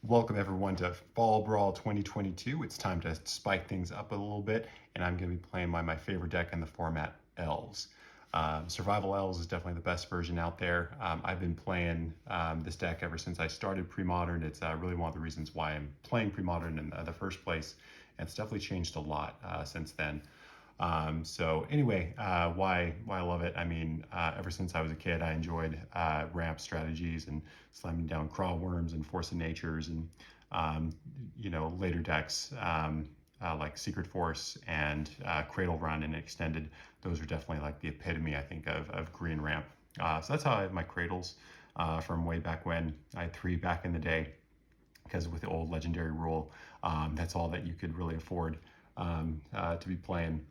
Welcome everyone to Fall Brawl 2022. It's time to spike things up a little bit, and I'm going to be playing my favorite deck in the format, Elves. Survival Elves is definitely the best version out there. I've been playing this deck ever since I started Premodern. It's really one of the reasons why I'm playing Premodern in the first place, and it's definitely changed a lot since then. So anyway, why I love it? I mean, ever since I was a kid, I enjoyed ramp strategies and slamming down crawl worms and force of natures and later decks like Secret Force and Cradle Run and Extended. Those are definitely like the epitome, I think, of green ramp. So that's how I have my Cradles from way back when. I had 3 back in the day because with the old legendary rule, that's all that you could really afford to be playing.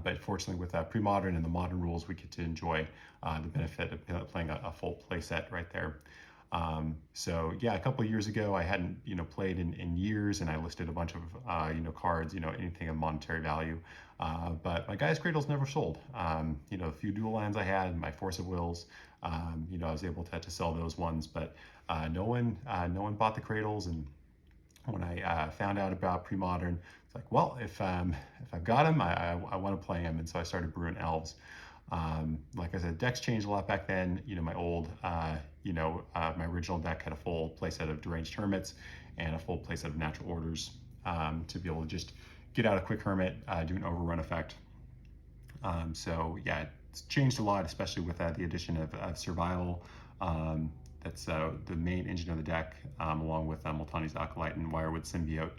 But fortunately, with Premodern and the modern rules, we get to enjoy the benefit of playing a full playset right there. So yeah, a couple of years ago, I hadn't played in years, and I listed a bunch of cards, anything of monetary value. But my Gaia's Cradles never sold. A few dual lands I had, my Force of Wills, I was able to sell those ones, but no one bought the Cradles. And when I found out about Premodern, it's like, well, if I've got him, I want to play him, and so I started brewing Elves. Like I said, decks changed a lot back then. My old, my original deck had a full playset of Deranged Hermits and a full playset of Natural Orders to be able to just get out a quick Hermit, do an overrun effect. So yeah, it's changed a lot, especially with the addition of Survival. That's the main engine of the deck, along with Multani's Acolyte and Wirewood Symbiote,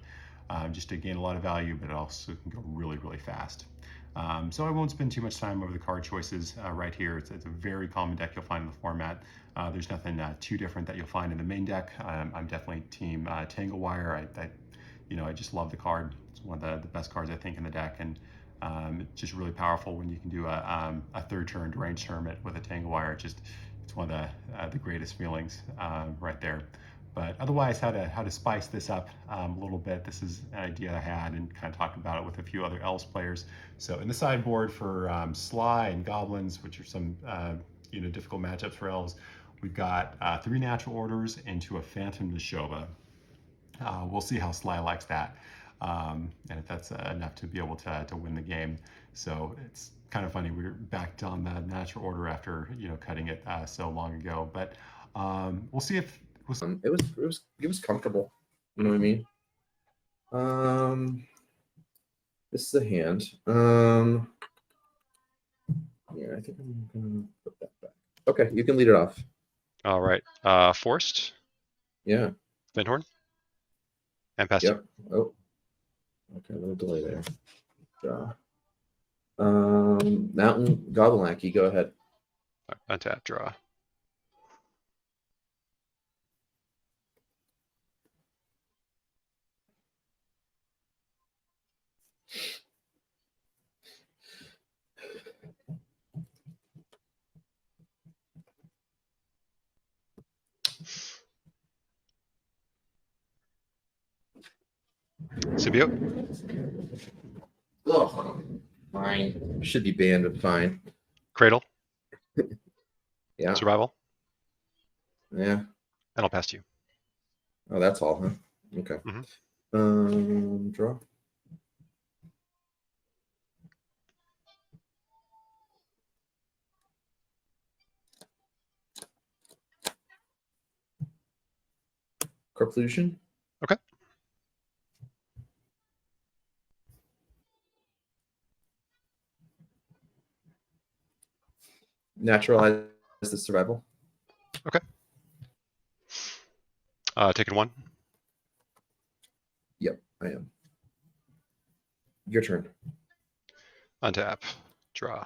just to gain a lot of value, but it also can go really, really fast. So I won't spend too much time over the card choices right here. It's a very common deck you'll find in the format. There's nothing too different that you'll find in the main deck. I'm definitely team Tangle Wire. I just love the card. It's one of the best cards I think in the deck, and it's just really powerful when you can do a third turn Deranged Hermit with a Tangle Wire. It's one of the greatest feelings right there. But otherwise, how to spice this up a little bit. This is an idea I had and kind of talked about it with a few other Elves players. So in the sideboard for Sly and Goblins, which are some difficult matchups for Elves, we've got 3 Natural Orders into a Phantom Nishoba. We'll see how Sly likes that, and if that's enough to be able to win the game. So it's kind of funny, we're back on the Natural Order after cutting it so long ago. But we'll see if it was comfortable. You know what I mean? This is a hand. Yeah, I think I'm gonna put that back. Okay, you can lead it off. All right. Forced. Yeah. Fyndhorn. And pass. Yep. Oh. Okay, a little delay there. Draw. Mountain Goblin Lackey, go ahead. Untap, draw. Symbiote. Ugh. Fine. Should be banned, but fine. Cradle. Yeah. Survival. Yeah. And I'll pass to you. Oh, that's all, huh? Okay. Draw. Corplusion. Okay. Naturalize the survival. Okay. Taking 1. Yep, I am. Your turn. Untap. Draw.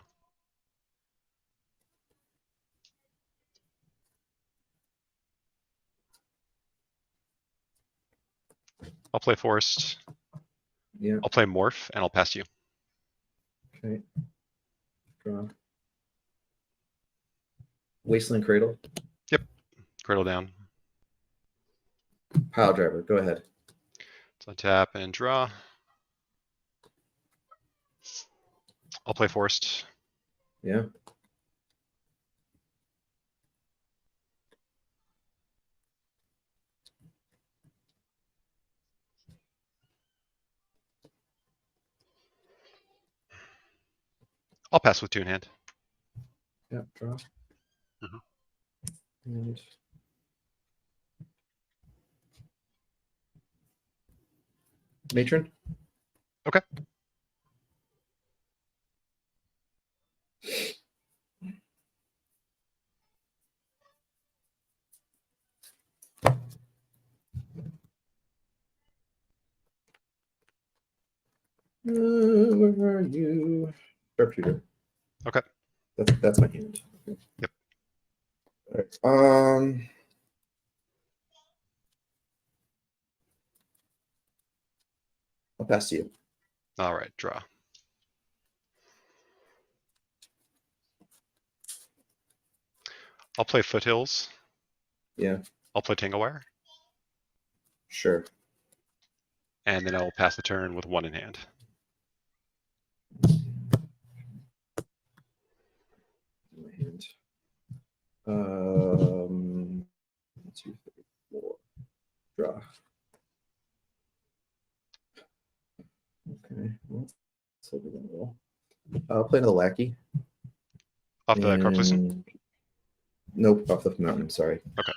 I'll play Forest. Yeah. I'll play Morph, and I'll pass to you. Okay. Draw. Wasteland Cradle. Yep. Cradle down. Pile Driver, go ahead. So untap and draw. I'll play Forest. Yeah. I'll pass with 2 in hand. Yeah, draw. Mhm. And matron. Okay. Where are you? Sharpshooter. Okay. That's my hand. Okay. Yep. All right. I'll pass to you. All right, draw. I'll play Foothills. Yeah, I'll play Tangle Wire. sure. And then I will pass the turn with 1 in hand. My hand. 1, 2, 3, 4. Draw. Okay. Well, so we're gonna roll. I'll play another lackey. Off the card placement? And nope, off the mountain. Sorry. Okay.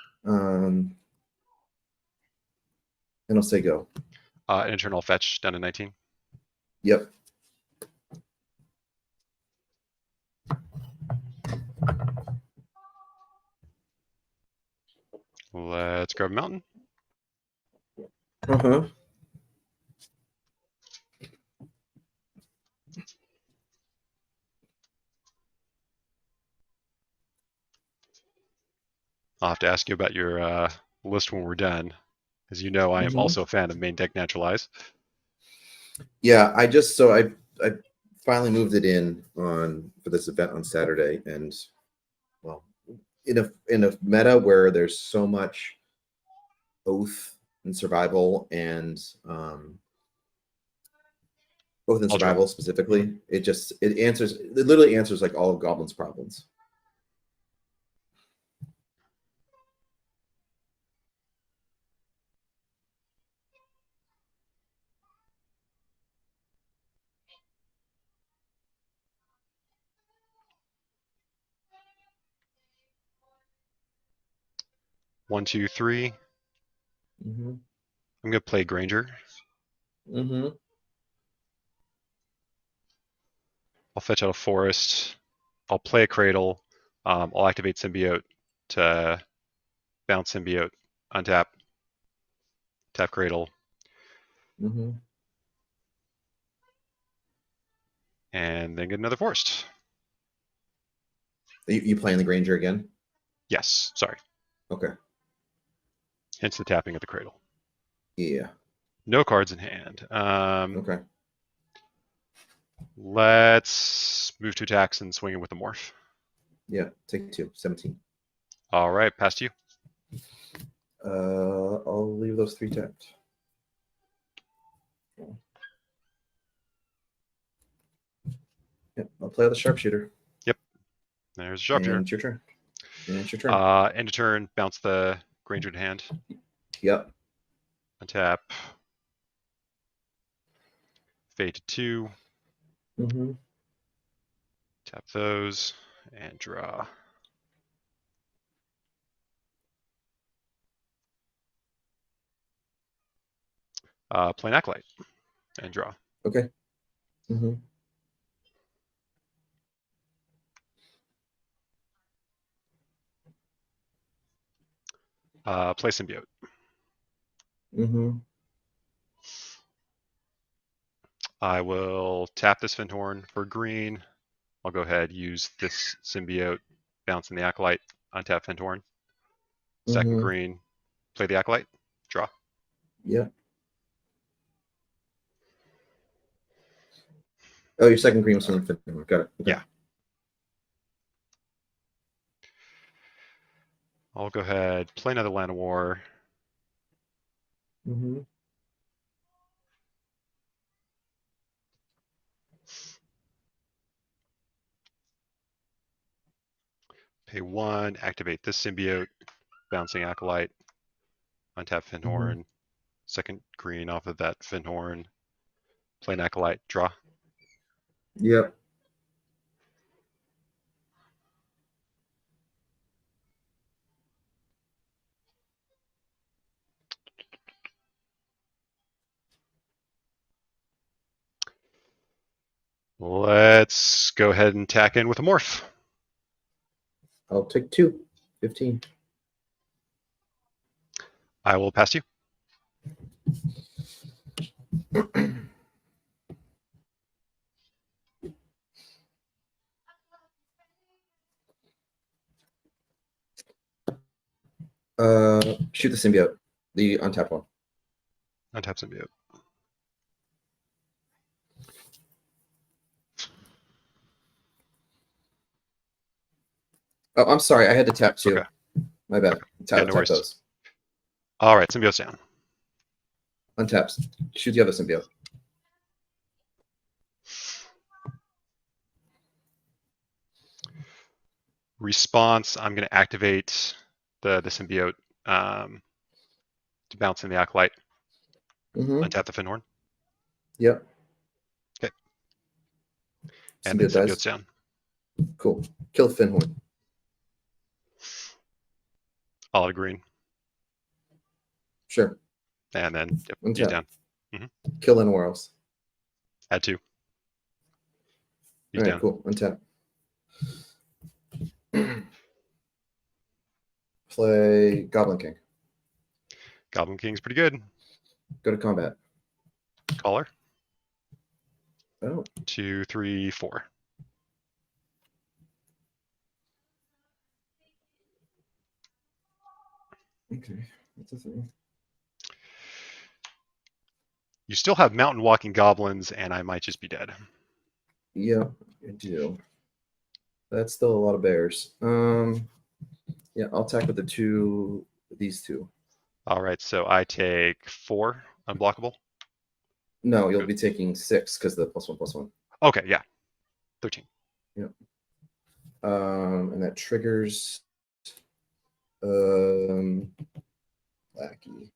And I'll say go. An internal fetch down to 19. Yep. Let's grab a mountain. Uh-huh. I'll have to ask you about your list when we're done. As you know, I am Mhm. also a fan of main deck Naturalize. Yeah, I finally moved it in for this event on Saturday, and well, in a meta where there's so much oath and survival, and oath and I'll draw. survival specifically, it literally answers like all of Goblin's problems. One, two, three. Mm-hmm. I'm gonna play Granger. Mm-hmm. I'll fetch out a forest. I'll play a Cradle. I'll activate Symbiote to bounce Symbiote, untap, tap Cradle, Mm-hmm. and then get another forest. You playing the Granger again? Yes, sorry. Okay. Hence the tapping of the Cradle. Yeah. No cards in hand. Okay. Let's move to attacks and swing it with the morph. Yeah. Take 2. 17. All right, past you. I'll leave those 3 tapped. Yep. I'll play the sharpshooter. There's a sharpshooter. And it's your turn. And it's your turn. End of turn, bounce the Granger in hand. Yep. Untap. Fade to 2. Mm-hmm. Tap those and draw. Play an Acolyte and draw. Okay. Mm-hmm. Play Symbiote. Mm-hmm. I will tap this Fyndhorn for green. I'll go ahead, use this Symbiote, bounce in the Acolyte, untap Fyndhorn. Second Mhm. green, play the Acolyte, draw. Yeah. Oh, your second green was from Fittest. Got it. Okay. Yeah. I'll go ahead, play another Llanowar. Mm-hmm. Pay 1, activate this Symbiote, bouncing Acolyte, untap Fyndhorn. Second green off of that Fyndhorn, play an Acolyte, draw. Yep. Let's go ahead and tack in with a morph. I'll take 2. 15. I will pass you. Shoot the symbiote. The untapped one. Untap symbiote. Oh, I'm sorry. I had to tap 2. Okay. My bad. Yeah, no Tap worries. those. All right, symbiote's down. Untaps. Shoot the other symbiote. Response, I'm going to activate the symbiote to bounce in the Acolyte. Untap the Fyndhorn. Yep. Okay. And then symbiote's down. Cool. Kill Fyndhorn. All out green. Sure. And then he's Untap. down. Kill Llanowar Elves. Add 2. He's All right, down. cool. Untap. Play Goblin King. Goblin King's pretty good. Go to combat. Caller. Oh. 2, 3, 4. Okay. That's a thing. You still have mountain walking goblins, and I might just be dead. Yeah, I do. That's still a lot of bears. Yeah, I'll attack with these two. All right, so I take 4 unblockable. No, you'll be taking 6 because the +1/+1. Okay, yeah. 13. Yep. And that triggers Lackey.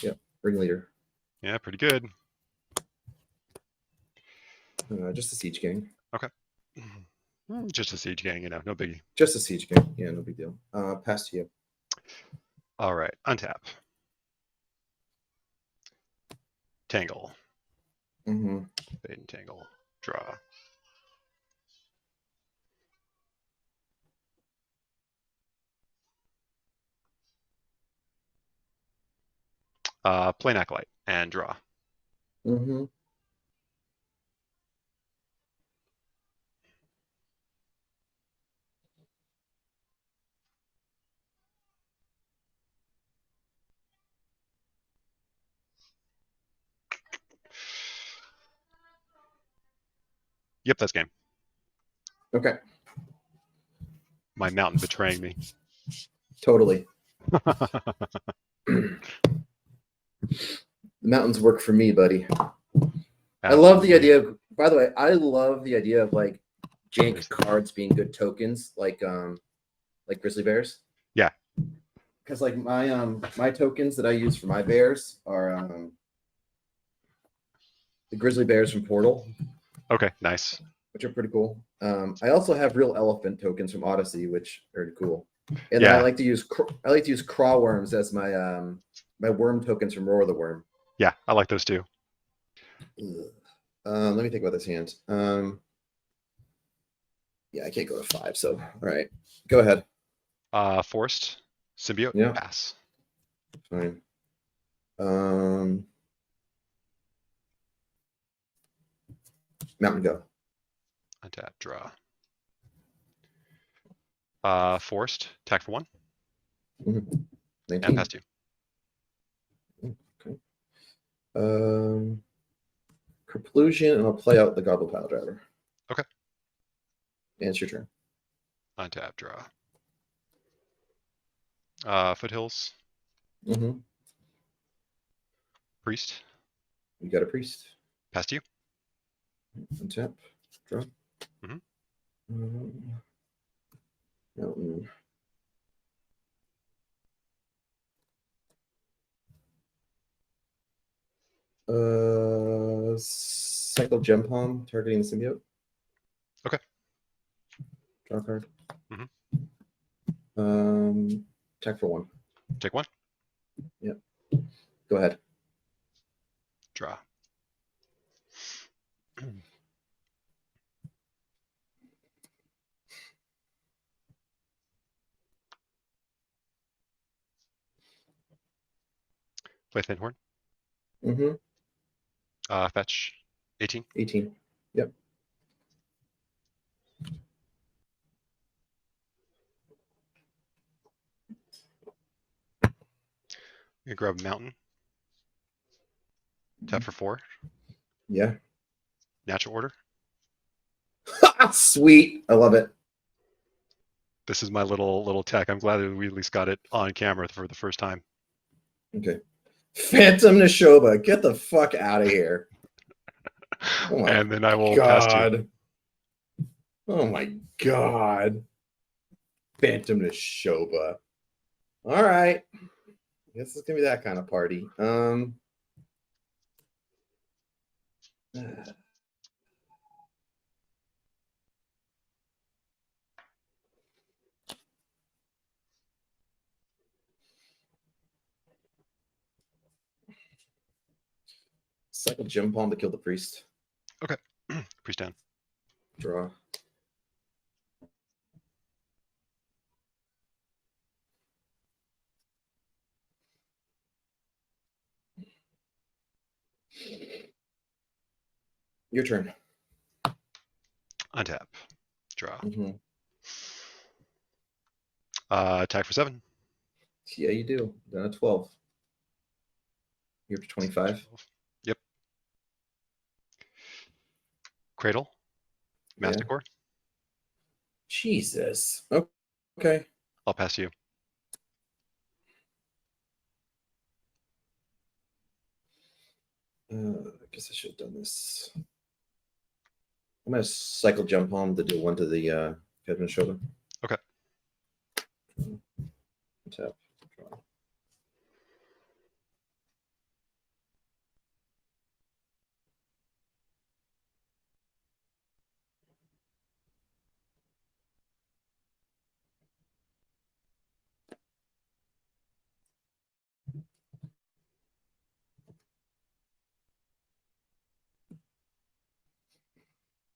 Yep, Ringleader. Yeah, pretty good. Just a siege gang. Okay. Just a siege gang, no biggie. Just a siege gang. Yeah, no big deal. Pass to you. All right, untap. Tangle. Mm-hmm. Fade and tangle. Draw. Play an Acolyte and draw. Mm-hmm. Yep, that's game. Okay. My mountain betraying me. Totally. The mountains work for me, buddy. I love the idea of, by the way, I love the idea of like jank cards being good tokens, like grizzly bears. Yeah. Because like my tokens that I use for my bears are the grizzly bears from Portal. Okay, nice. Which are pretty cool. I also have real elephant tokens from Odyssey, which are pretty cool. And Yeah. then I like to use craw worms as my my worm tokens from Roar the Worm. Yeah, I like those too. Let me think about this hand. Yeah, I can't go to 5. So, all right, go ahead. Forced. Symbiote. Yeah. Pass. Fine. Mountain go. Untap. Draw. Forced. Attack for 1. Mm-hmm. 19. And pass 2. Okay. Conclusion, and I'll play out the Goblin Pile Driver. Okay. And it's your turn. Untap. Draw. Foothills. Mm-hmm. Priest. You got a priest. Pass to you. Untap. Draw. Mm-hmm. Mountain. Cycle Gem Palm, targeting the symbiote. Okay. Draw card. Mm-hmm. Attack for 1. Take 1. Go ahead. Draw. Play Fyndhorn. Mm-hmm. Fetch 18. 18. Yep. You grab Mountain. Tap for 4. Yeah. Natural Order. Sweet. I love it. This is my little tech. I'm glad that we at least got it on camera for the first time. Okay. Phantom Nishoba. Get the fuck out of here. Oh my and then I will pass you. God. Oh my God. Phantom Nishoba. All right. I guess it's gonna be that kind of party. Cycle Gem Palm to kill the priest. Okay. Priest down. Draw. Your turn. Untap. Draw. Mm-hmm. Attack for 7. Yeah, you do. Down at 12. You're up to 25. Yep. Cradle. Masticore. Yeah. Jesus. Okay. I'll pass you. I guess I should have done this. I'm gonna cycle jump home to do 1 to the Phantom Nishoba. Okay. Tap. Draw.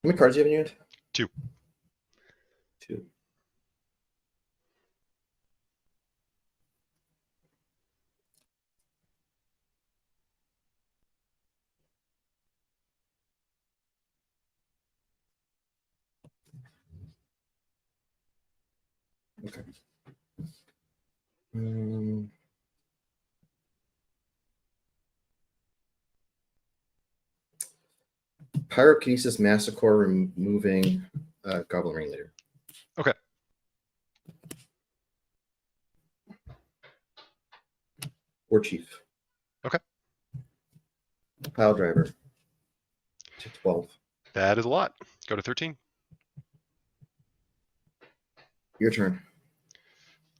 How many cards do you have in your hand? 2. 2. Okay. Pyrokinesis Masticore removing Goblin Ringleader. Okay. War Chief. Okay. Pile Driver. To 12. That is a lot. Go to 13. Your turn.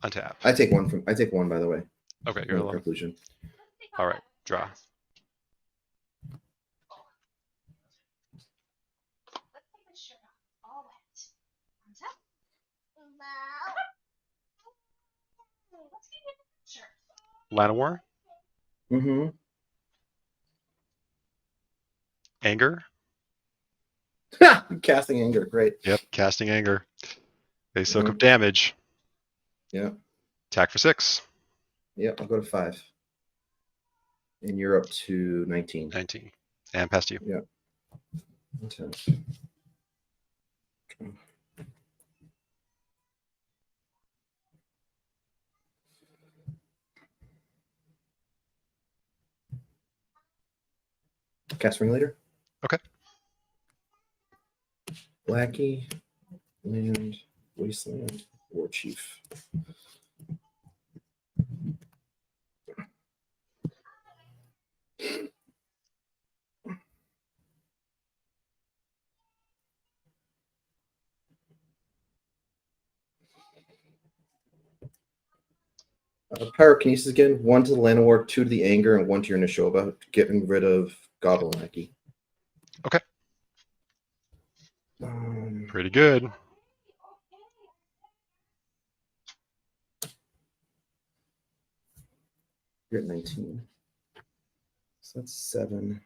Untap. I take 1 by the way. Okay, you're 11. Conclusion. All right. Draw. Llanowar. Mm-hmm. Anger. Casting Anger. Great. Yep. Casting Anger. They soak Mhm. up damage. Yeah. Attack for 6. Yep. I'll go to 5. And you're up to 19. 19. And past you. Yeah. Okay. Cast Ringleader. Okay. Lackey. Land. Wasteland. War Chief. Pyrokinesis again. 1 to the Llanowar, 2 to the Anger, and 1 to your Nishoba. Getting rid of Goblin Lackey. Okay. Pretty good. You're at 19. So that's 7.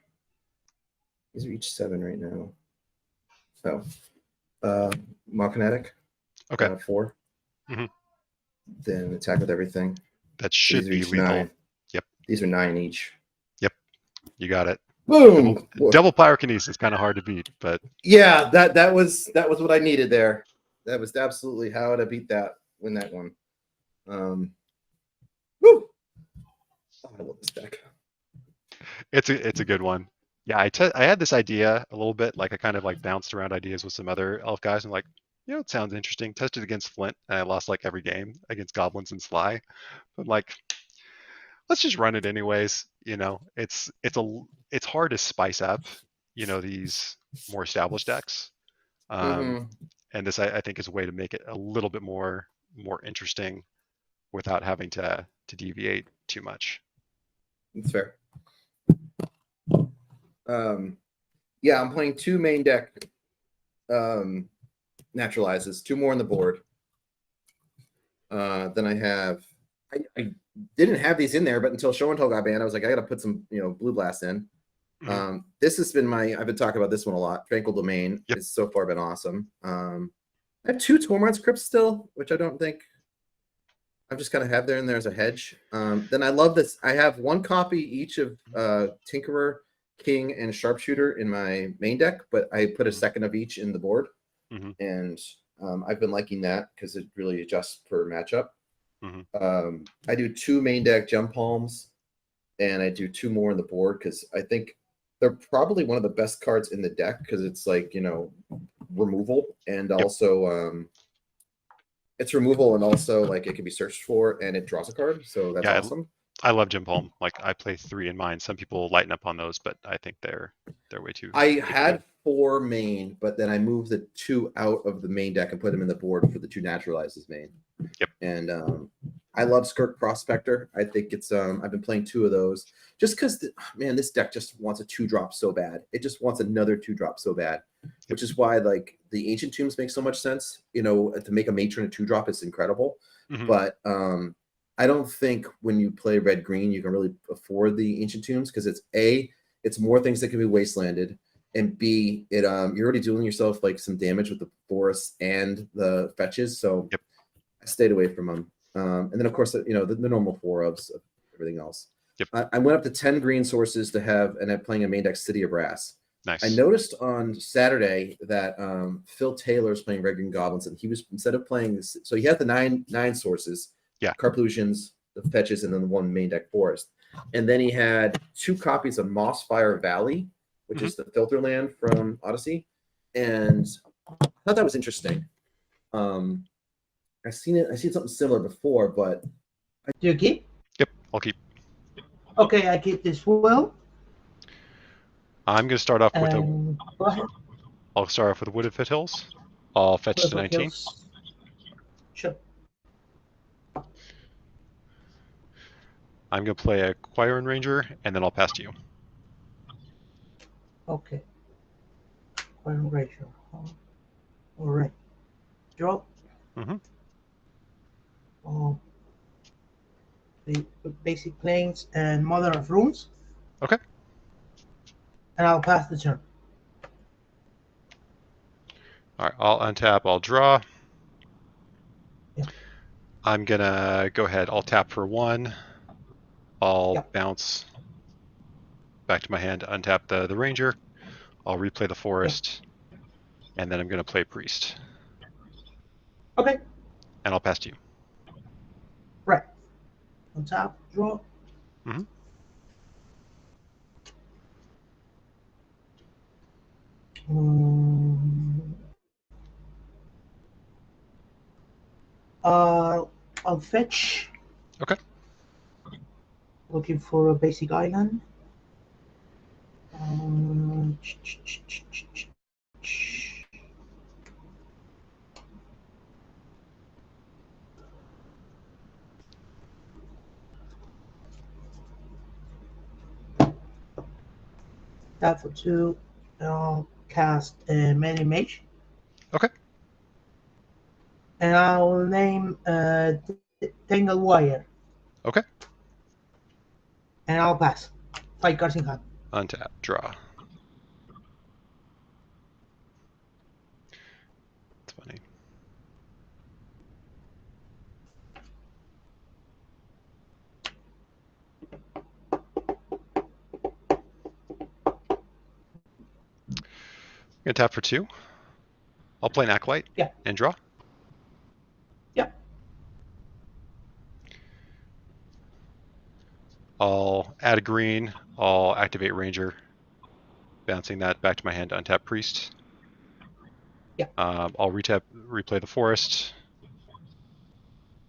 These are each 7 right now. Oh. Malkinetic. Okay. 4. Mhm. Then attack with everything. That should These are be each lethal. 9. Yep. These are 9 each. Yep. You got it. Boom! Double pyrokinesis is kind of hard to beat, but Yeah, that was what I needed there. That was absolutely how to beat that. Win that one. Woo! Oh, I love this deck. it's a good one. Yeah, I had this idea a little bit, like I kind of like bounced around ideas with some other elf guys, and like, you know, it sounds interesting. Tested against Flint, and I lost like every game against goblins and Sly. But like, let's just run it anyways. You know, it's hard to spice up, you know, these more established decks. Mm-hmm. And this I think is a way to make it a little bit more interesting without having to deviate too much. That's fair. Yeah, I'm playing 2 main deck naturalizes, 2 more on the board. Then I have I didn't have these in there, but until Show and Tell got banned, I was like, I gotta put some, you know, blue blast in. Mm-hmm. This has been I've been talking about this one a lot. Tranquil Domain. Yep. It's so far been awesome. I have 2 Tormod scripts still, which I don't think I've just kind of have there and there as a hedge. Then I love this. I have 1 copy each of Tinkerer, King, and Sharpshooter in my main deck, but I put a second of each in the board. Mm-hmm. And I've been liking that because it really adjusts per matchup. Mm-hmm. I do 2 main deck Gem Palms, and I do 2 more on the board because I think they're probably one of the best cards in the deck because it's like, you know, removal and also it's removal and also like it can be searched for and it draws a card. So that's awesome. I love Gem Palm. Like I play 3 in mine. Some people lighten up on those, but I think they're way too. I had 4 main, but then I moved the 2 out of the main deck and put them in the board for the 2 Naturalizes main. Yep. And I love Skirk Prospector. I think it's I've been playing 2 of those just because man, this deck just wants a 2-drop so bad. It just wants another 2-drop so bad, which is why like the Ancient Tombs make so much sense. You know, to make a matron a 2-drop is incredible. Mm-hmm. But I don't think when you play red green you can really afford the Ancient Tombs because it's more things that can be wastelanded, and B, you're already doing yourself like some damage with the forests and the fetches. So yep. I stayed away from them. And then of course, you know, the normal 4 of everything else. Yep. I went up to 10 green sources to have, and I'm playing a main deck City of Brass. Nice. I noticed on Saturday that Phil Taylor's playing Red Green Goblins, and he was, instead of playing this, so he had the nine sources, Carplusions, the fetches, and then the 1 main deck forest. And then he had 2 copies of Mossfire Valley, which is the filter land from Odyssey. And I thought that was interesting. I've seen something similar before, but do you keep? Yep, I'll keep. Okay, I keep this well. I'm gonna start off with go ahead. I'll start off with Wooded Foothills. I'll fetch to 19. Sure. I'm gonna play a Quirion Ranger, and then I'll pass to you. Okay. Quirion Ranger. All right. Draw. Mm-hmm. The basic planes and Mother of Runes. Okay. And I'll pass the turn. All right, I'll untap, I'll draw. Yeah. I'm gonna go ahead, I'll tap for 1. I'll bounce back to my hand, untap the Ranger. I'll replay the Forest, and then I'm gonna play Priest. Okay. And I'll pass to you. Right. On top, draw. Mm-hmm. I'll fetch. Okay. Looking for a basic island. That for 2. I'll cast a Many Mage. Okay. And I'll name Tangle Wire. Okay. And I'll pass. 5 cards in hand. Untap, draw. It's funny. I'm gonna tap for 2. I'll play an Acolyte Yeah. and draw. Yep. I'll add a green. I'll activate Ranger, bouncing that back to my hand to untap Priest. Yeah. I'll replay the Forest.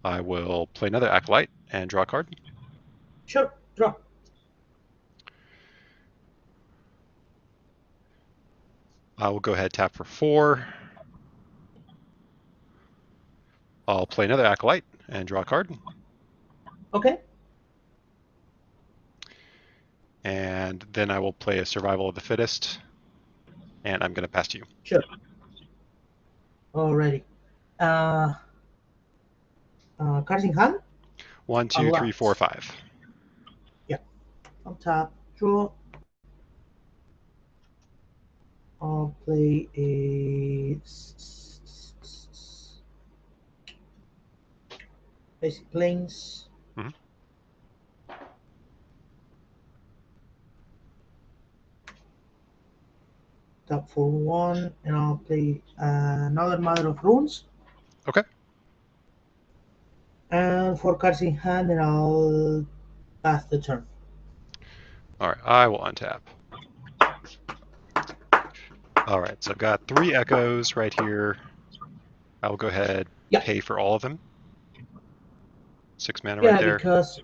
I will play another Acolyte and draw a card. Sure. Draw. I will go ahead, tap for 4. I'll play another Acolyte and draw a card. Okay. And then I will play a Survival of the Fittest. And I'm going to pass to you. Sure. Alrighty. Cards in hand. 1, 2, 3, 4, 5. On top. Draw. I'll play a basic planes. Mhm. Tap for 1, and I'll play another Mother of Runes. Okay. And 4 cards in hand, and I'll pass the turn. All right, I will untap. All right, so I've got 3 Echoes right here. I will go ahead, Yep. pay for all of them. 6 mana Yeah, right there. because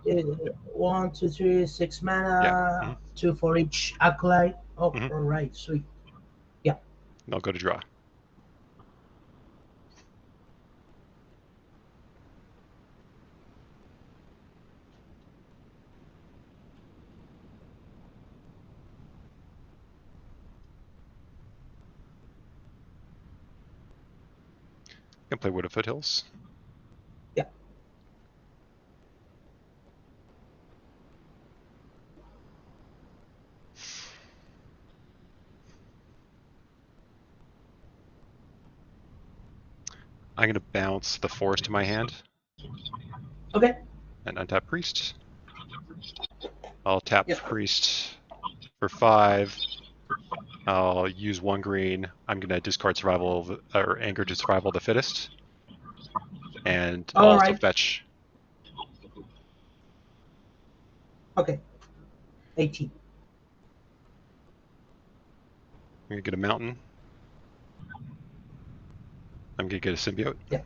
1, 2, 3, 6 mana, Yeah. Mhm. 2 for each Acolyte. Oh, Mhm. all right, sweet. And I'll go to draw. Can play Wooded Foothills. Yeah. I'm going to bounce the Forest to my hand Okay. and untap Priest. I'll tap Yep. Priest for 5. I'll use 1 green. I'm going to discard or Anger to Survival of the Fittest. And I'll All also right. fetch. Okay. 18. I'm going to get a Mountain. I'm going to get a Symbiote. Yeah.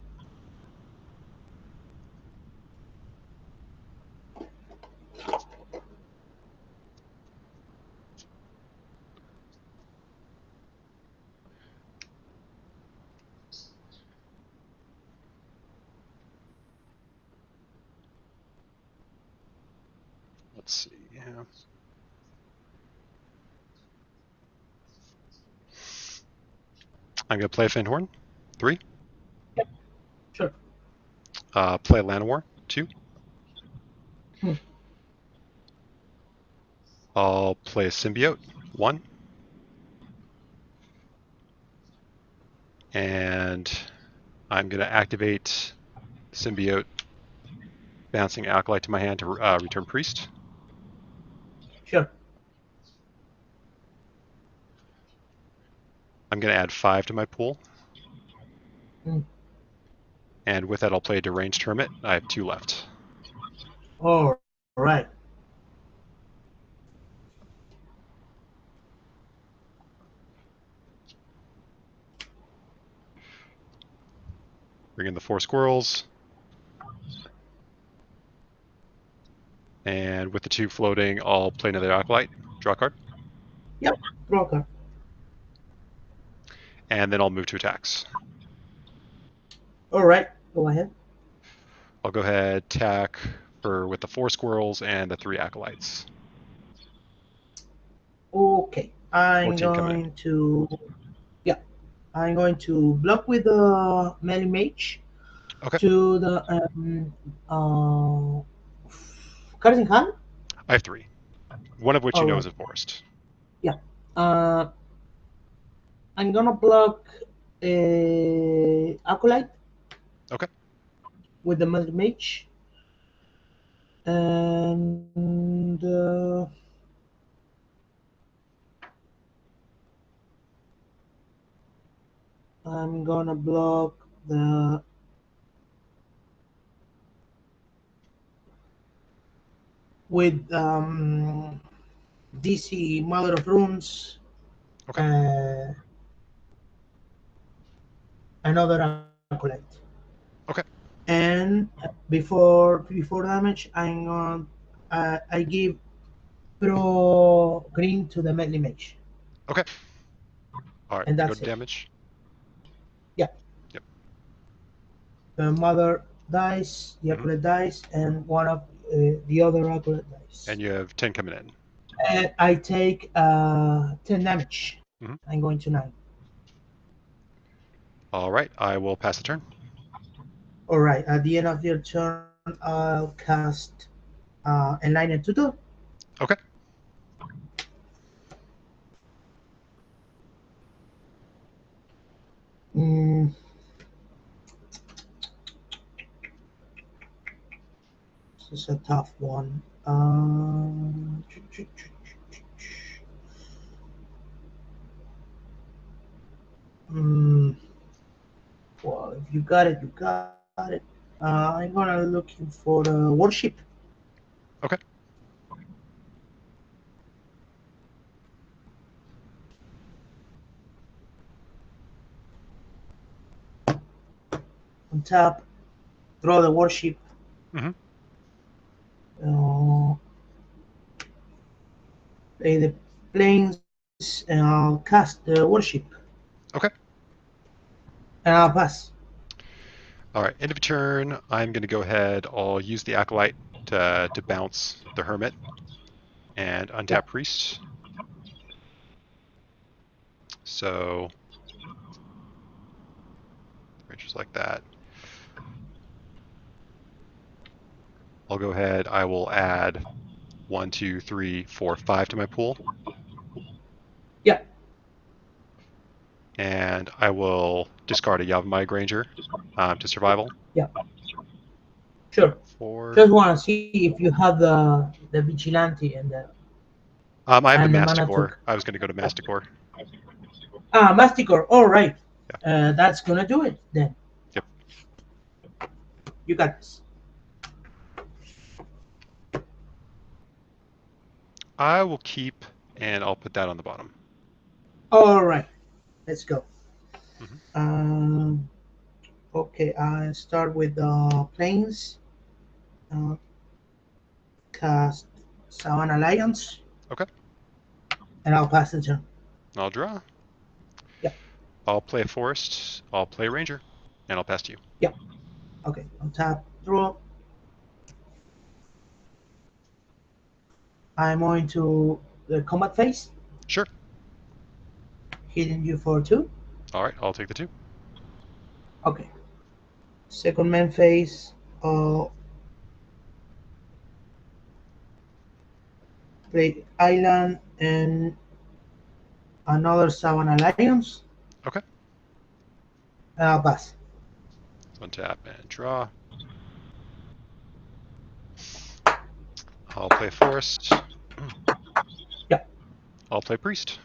Let's see. Yeah. I'm going to play Fyndhorn, 3. Sure. Play Llanowar, 2. Hmm. I'll play a Symbiote, 1. And I'm going to activate Symbiote, bouncing Acolyte to my hand to return Priest. Sure. I'm going to add 5 to my pool. Mm. And with that, I'll play a Deranged Hermit. I have 2 left. All right. Bring in the 4 squirrels. And with the 2 floating, I'll play another Acolyte, draw a card. Draw card. And then I'll move to attacks. All right. Go ahead. I'll go ahead, attack with the 4 squirrels and the 3 Acolytes. Okay. I'm 14 coming in. going to. Yeah. I'm going to block with the melee mage. Okay. To the cards in hand. I have 3. One of which you know is Alright. a forest. Uh, I'm gonna block a Acolyte. Okay. With the Mother Mage. And I'm gonna block the with DC Mother of Runes. Okay. Another Acolyte. Okay. And before damage, I give Pro Green to the Melee Mage. Okay. All right. And Go that's to it. damage. Yeah. Yep. The Mother dies, the Acolyte dies, and one of the other Acolyte dies. And you have 10 coming in. And I take 10 damage. Mhm. I'm going to 9. All right. I will pass the turn. All right. At the end of your turn, I'll cast Enlightened Tutor. Okay. Mm. This is a tough one. Well, if you got it, you got it. I'm gonna looking for the worship. Okay. On top, draw the worship. Mhm. Play the planes, and I'll cast the worship. Okay. And I'll pass. All right. End of turn. I'm going to go ahead. I'll use the Acolyte to bounce the Hermit and untap Priest. So just like that. I'll go ahead. I will add 1, 2, 3, 4, 5 to my pool. Yeah. And I will discard a Yavimaya Granger to survival. Yeah. Sure. 4. Just want to see if you have the Vigilante and the I have the and the Masticore. Manitouk. I was going to go to Masticore. Masticore. All right. Yeah. That's gonna do it then. Yep. You got this. I will keep, and I'll put that on the bottom. All right. Let's go. Mm-hmm. Okay. I start with planes. Cast Savannah Lions. Okay. And I'll pass the turn. I'll draw. Yep. I'll play a forest. I'll play Ranger, and I'll pass to you. Yep. Okay. On tap, draw. I'm going to the combat phase. Sure. Hitting you for 2. All right. I'll take the 2. Okay. Second main phase. Play Island and another Savannah Lions. Okay. And I'll pass. Untap and draw. I'll play forest. Yeah. I'll play priest.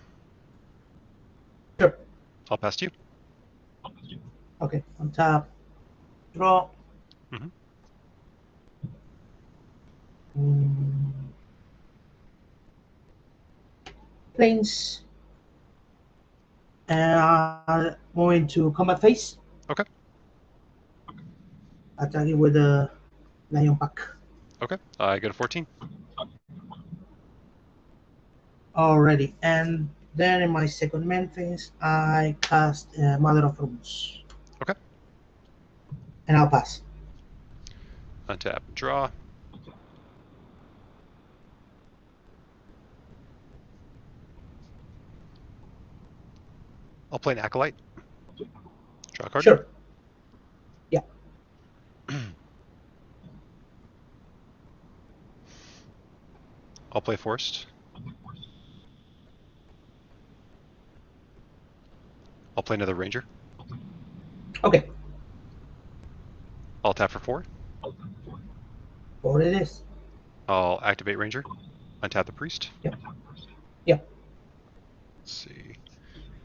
Sure. I'll pass to you. Okay. On top, draw. Mm-hmm. Planes. And I'm going to combat phase. Okay. Attack you with the Lion Pack. Okay. I go to 14. Already. And then in my second main phase, I cast Mother of Runes. Okay. And I'll pass. Untap and draw. I'll play an Acolyte. Draw a card. Sure. Yeah. I'll play forest. I'll play another Ranger. Okay, I'll tap for 4. 4 it is. I'll activate Ranger. Untap the Priest. Yep. Let's see.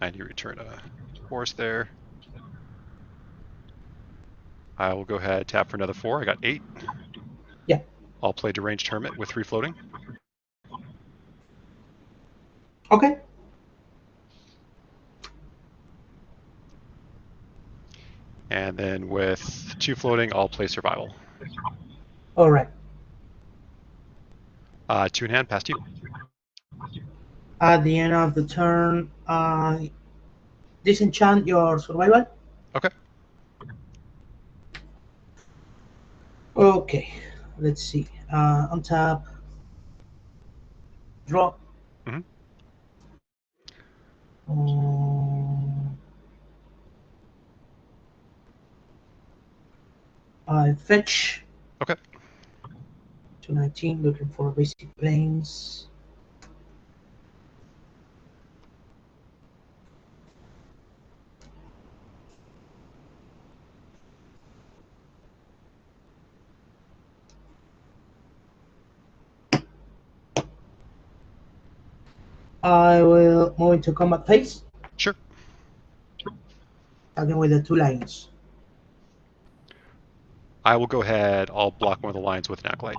I need to return a forest there. I will go ahead, tap for another 4. I got 8. Yeah. I'll play Deranged Hermit with 3 floating. Okay. And then with 2 floating, I'll play Survival. All right. 2 in hand, past you. At the end of the turn, disenchant your survival. Okay. Okay. Let's see. Untap. Draw. Mhm. I fetch. Okay. 219, looking for basic planes. I will move into combat phase, Sure. again with the 2 lines. I will go ahead. I'll block one of the lines with an Acolyte.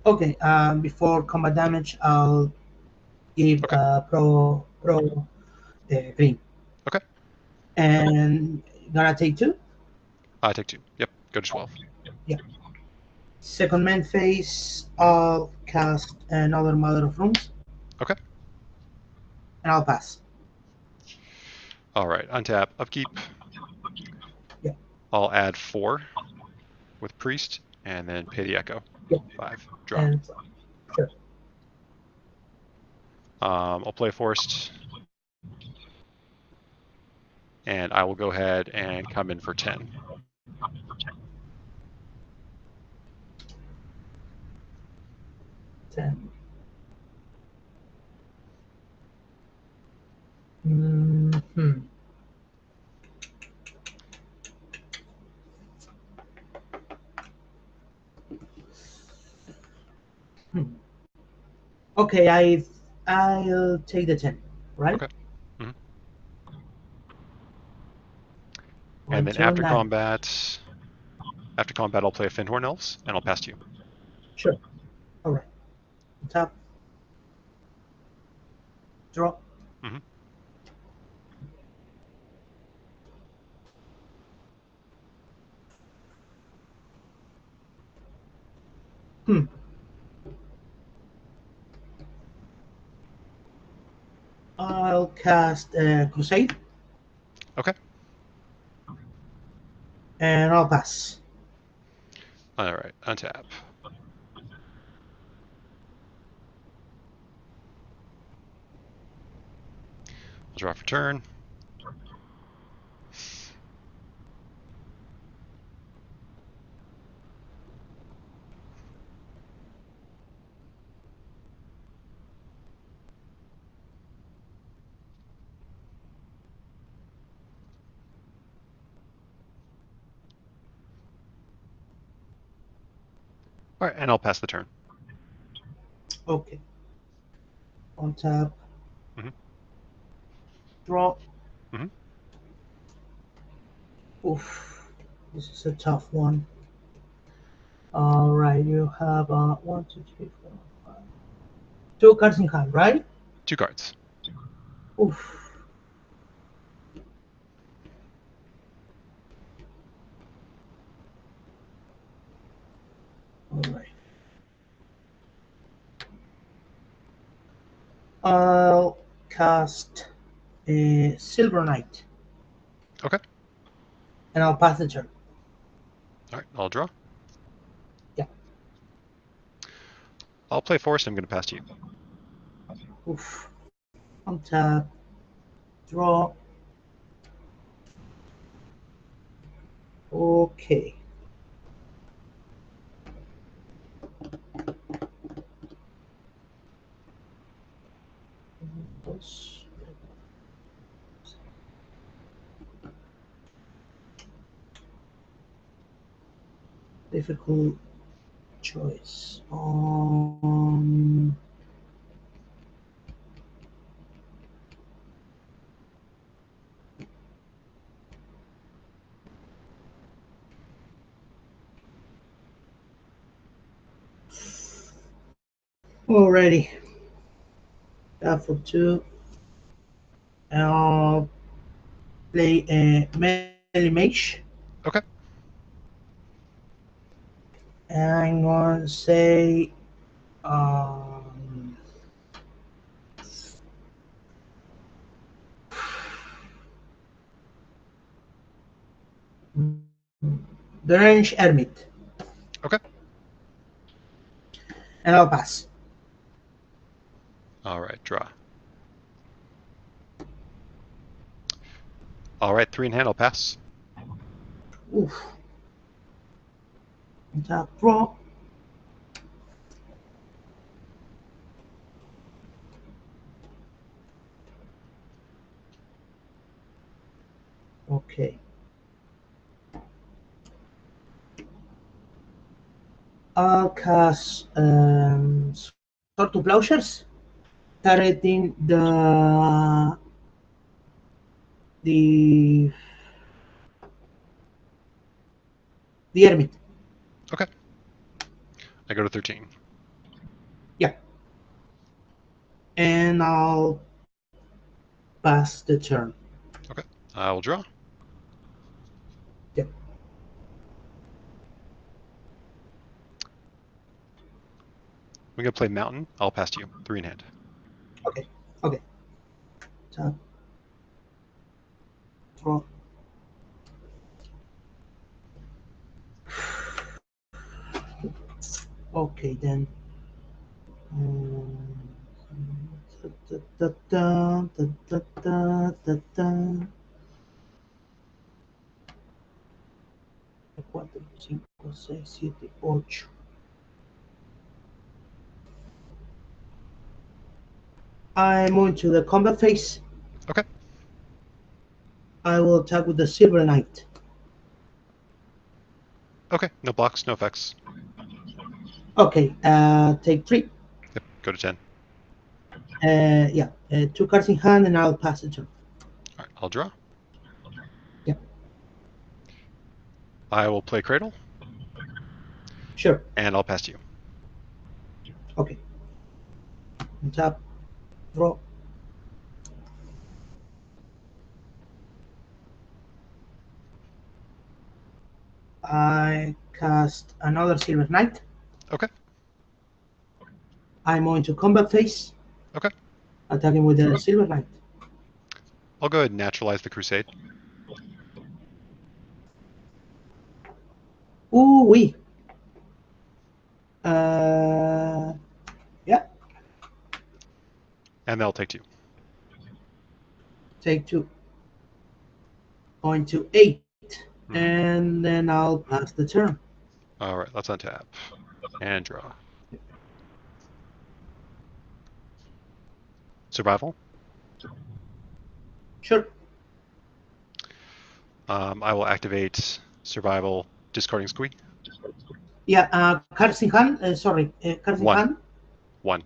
Okay, before combat damage, I'll give Okay. pro green. Okay. And gonna take 2. I take 2. Yep. Go to 12. Second main phase, I'll cast another Mother of Runes. Okay. And I'll pass. All right. Untap, upkeep. Yeah. I'll add 4 with Priest, and then pay the Echo. Yeah. 5. Draw. And sure. I'll play Forest. And I will go ahead and come in for 10. Mm-hmm. Okay, I'll take the 10, right? Okay. Mhm. One, And then two, after 9. combat, I'll play a Fyndhorn Elves, and I'll pass to you. Sure. All right. Tap. Draw. Mhm. I'll cast Crusade. Okay. And I'll pass. All right. Untap. I'll draw for turn. All right, and I'll pass the turn. Okay. On tap. Mhm. Draw. Mhm. Oof. This is a tough one. All right. You have 1, 2, 3, 4, 5. 2 cards in hand, right? 2 cards. Oof. All right. I'll cast a Silver Knight. Okay. And I'll pass the turn. All right, I'll draw. Yeah. I'll play Forest. I'm going to pass to you. Oof. On tap. Draw. Okay. Difficult choice. Alrighty. That for 2. I'll play a melee mage. Okay. And I'm going to say um, Deranged Hermit. Okay. And I'll pass. All right, draw. All right, 3 in hand, I'll pass. Oof. Tap draw. Okay. I'll cast Sword to Plowshares, targeting the Hermit. Okay. I go to 13. Yeah. And I'll pass the turn. Okay. I will draw. Yep. We're gonna play Mountain. I'll pass to you. 3 in hand. Okay. Okay. Tap. Draw. Okay then. Da, da, da, da, da, da, da. 4, 5, 6, 7, 8. I move to the combat phase. Okay. I will attack with the Silver Knight. Okay. No blocks, no effects. Okay, take 3. Yep. Go to 10. Yeah, 2 cards in hand, and I'll pass the turn. All right. I'll draw. Yep. I will play Cradle, Sure. and I'll pass to you. Okay. Tap. Draw. I cast another Silver Knight. Okay. I'm going to combat phase. Okay. Attacking with the Silver Knight. I'll go ahead and naturalize the Crusade. Ooh wee. Yeah. And they'll take 2. Take 2. Going to 8. Mhm. And then I'll pass the turn. All right. Let's untap and draw. Survival. Sure. I will activate Survival, discarding Squee. Yeah, cards in hand. Sorry, cards in 1. hand. 1.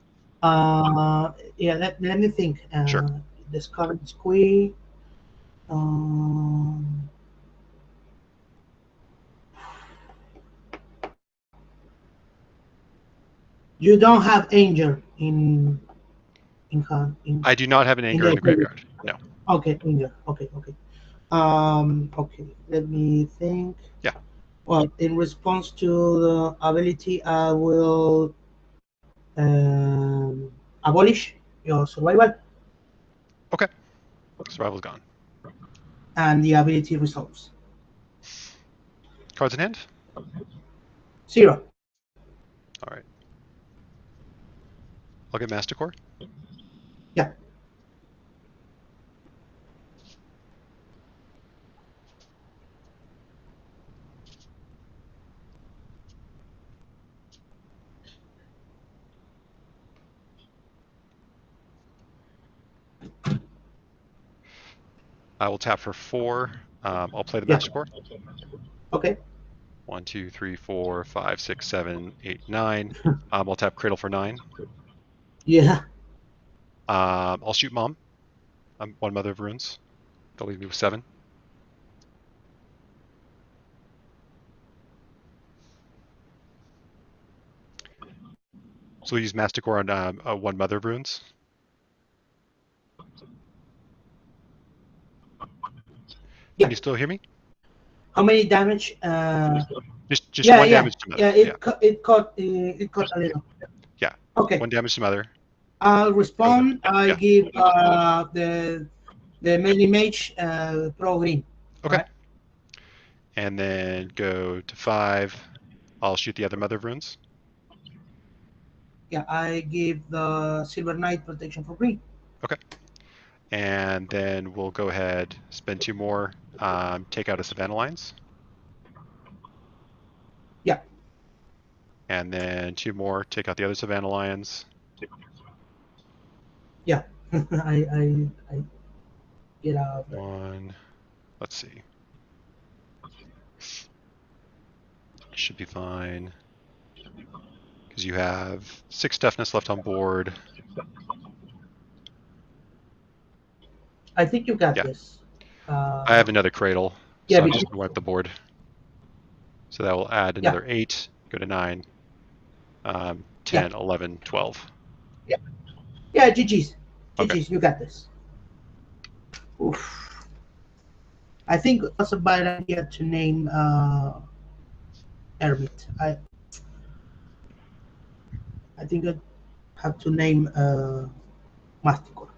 Yeah, let me think. Sure. Discard Squee. Um, you don't have Anger in hand. I do not have an Anger in the graveyard. No. Okay, Anger. Okay. Okay. Let me think. Yeah. Well, in response to the ability, I will abolish your survival, Okay. Survival's gone. and the ability resolves. Cards in hand. 0. All right. I'll get Masticore. Yeah. I will tap for 4. I'll play the Yeah. Masticore. Okay. 1, 2, 3, 4, 5, 6, 7, 8, 9. I'll tap Cradle for 9. Yeah. I'll shoot Mom. One Mother of Runes. They'll leave me with 7. So we'll use Masticore on one Mother of Runes. Yeah. Can you still hear me? How many damage? Just Yeah, one yeah, damage to Mother. yeah. It caught a little. Yeah. Okay. 1 damage to Mother. I'll respond. Yeah, I yeah. give the melee mage pro green. Okay. Right? And then go to 5. I'll shoot the other Mother of Runes. Yeah, I give the Silver Knight protection for green. Okay. And then we'll go ahead, spend 2 more, take out a Savannah Lines. Yeah. And then 2 more, take out the other Savannah Lions. Yeah. I get out of there. 1. Let's see. Should be fine. Because you have 6 toughness left on board. I think you got Yeah. this. I have another Cradle, yeah, so I'm because- just going to wipe the board. So that will add another 8, go to 9, 10, 11, 12. Yeah, GG's. Okay. GG's, you got this. Oof. I think that's a bad idea to name Hermit. I think I have to name Masticore.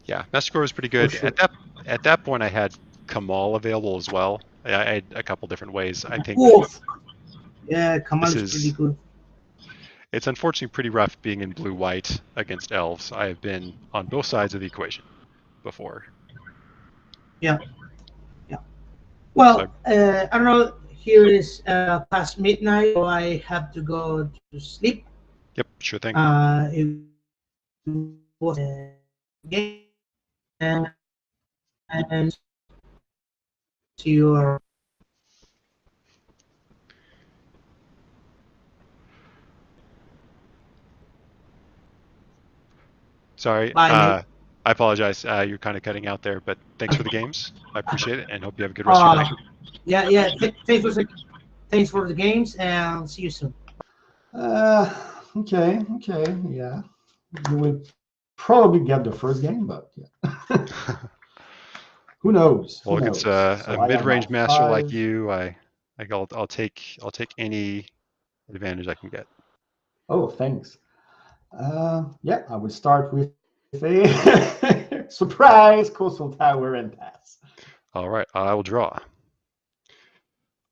Yeah, Masticore was pretty good. Sure. At that point, I had Kamahl available as well. I had a couple different ways. I think Oof. Yeah, Kamahl is pretty good. It's unfortunately pretty rough being in blue-white against elves. I have been on both sides of the equation before. Yeah. Yeah. Well, I don't know. Here is past midnight, so I have to go to sleep. Yep, sure thing. It was a game, and see you around. Sorry. Bye, mate. I apologize. You're kind of cutting out there, but thanks for the games. I appreciate it, and hope you have a good rest of your day. Yeah. Thanks for the games, and see you soon. Okay, yeah. You will probably get the first game, but yeah. Who knows? Well, Who against knows? a So I am mid-range at master like 5. you, I'll take any advantage I can get. Oh, thanks. Yeah, I will start with a surprise coastal tower and pass. All right, I will draw.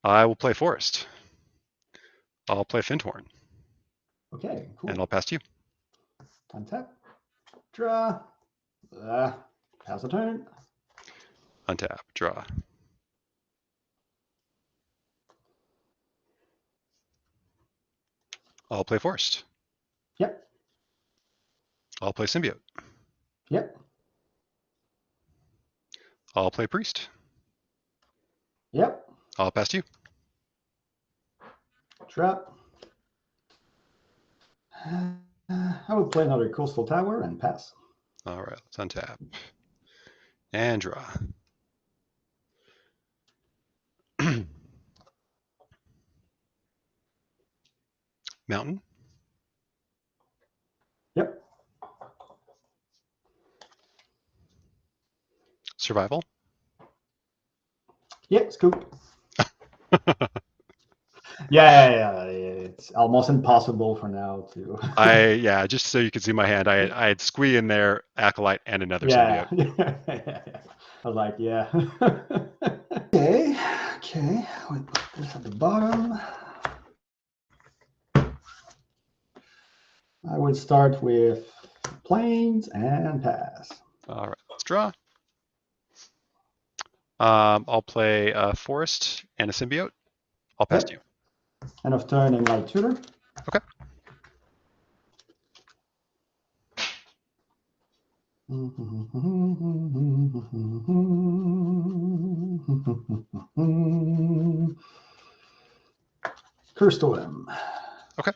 I will play Forest. I'll play Fyndhorn, Okay, cool. and I'll pass to you. Untap, draw, pass a turn. Untap, draw. I'll play Forest. Yep. I'll play Symbiote. Yep. I'll play Priest. Yep. I'll pass to you. Drop. I will play another coastal tower and pass. All right, let's untap. And draw. Mountain. Yep. Survival. Yeah, scoop. Yeah. It's almost impossible for now to. Yeah, just so you can see my hand, I had Squee in there, Acolyte, and another Yeah. symbiote. I was like, yeah. Okay. We put this at the bottom. I would start with planes and pass. All right, let's draw. I'll play a Forest and a Symbiote. I'll pass to you. End of turn in my tutor. Okay. First totem. Okay.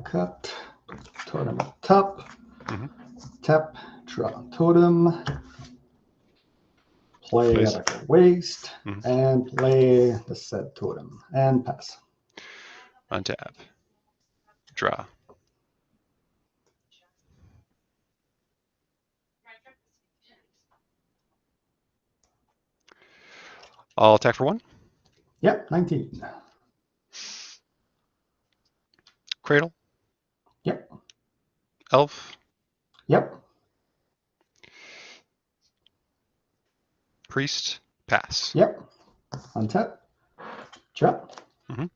Cut. Totem up top. Mhm. Tap. Draw totem. Play Please. Attacker Waste. Mhm. And play the said totem. And pass. Untap. Draw. I'll attack for 1. Yep, 19. Cradle. Yep. Elf. Yep. Priest. Pass. Yep. Untap. Trap. Mhm.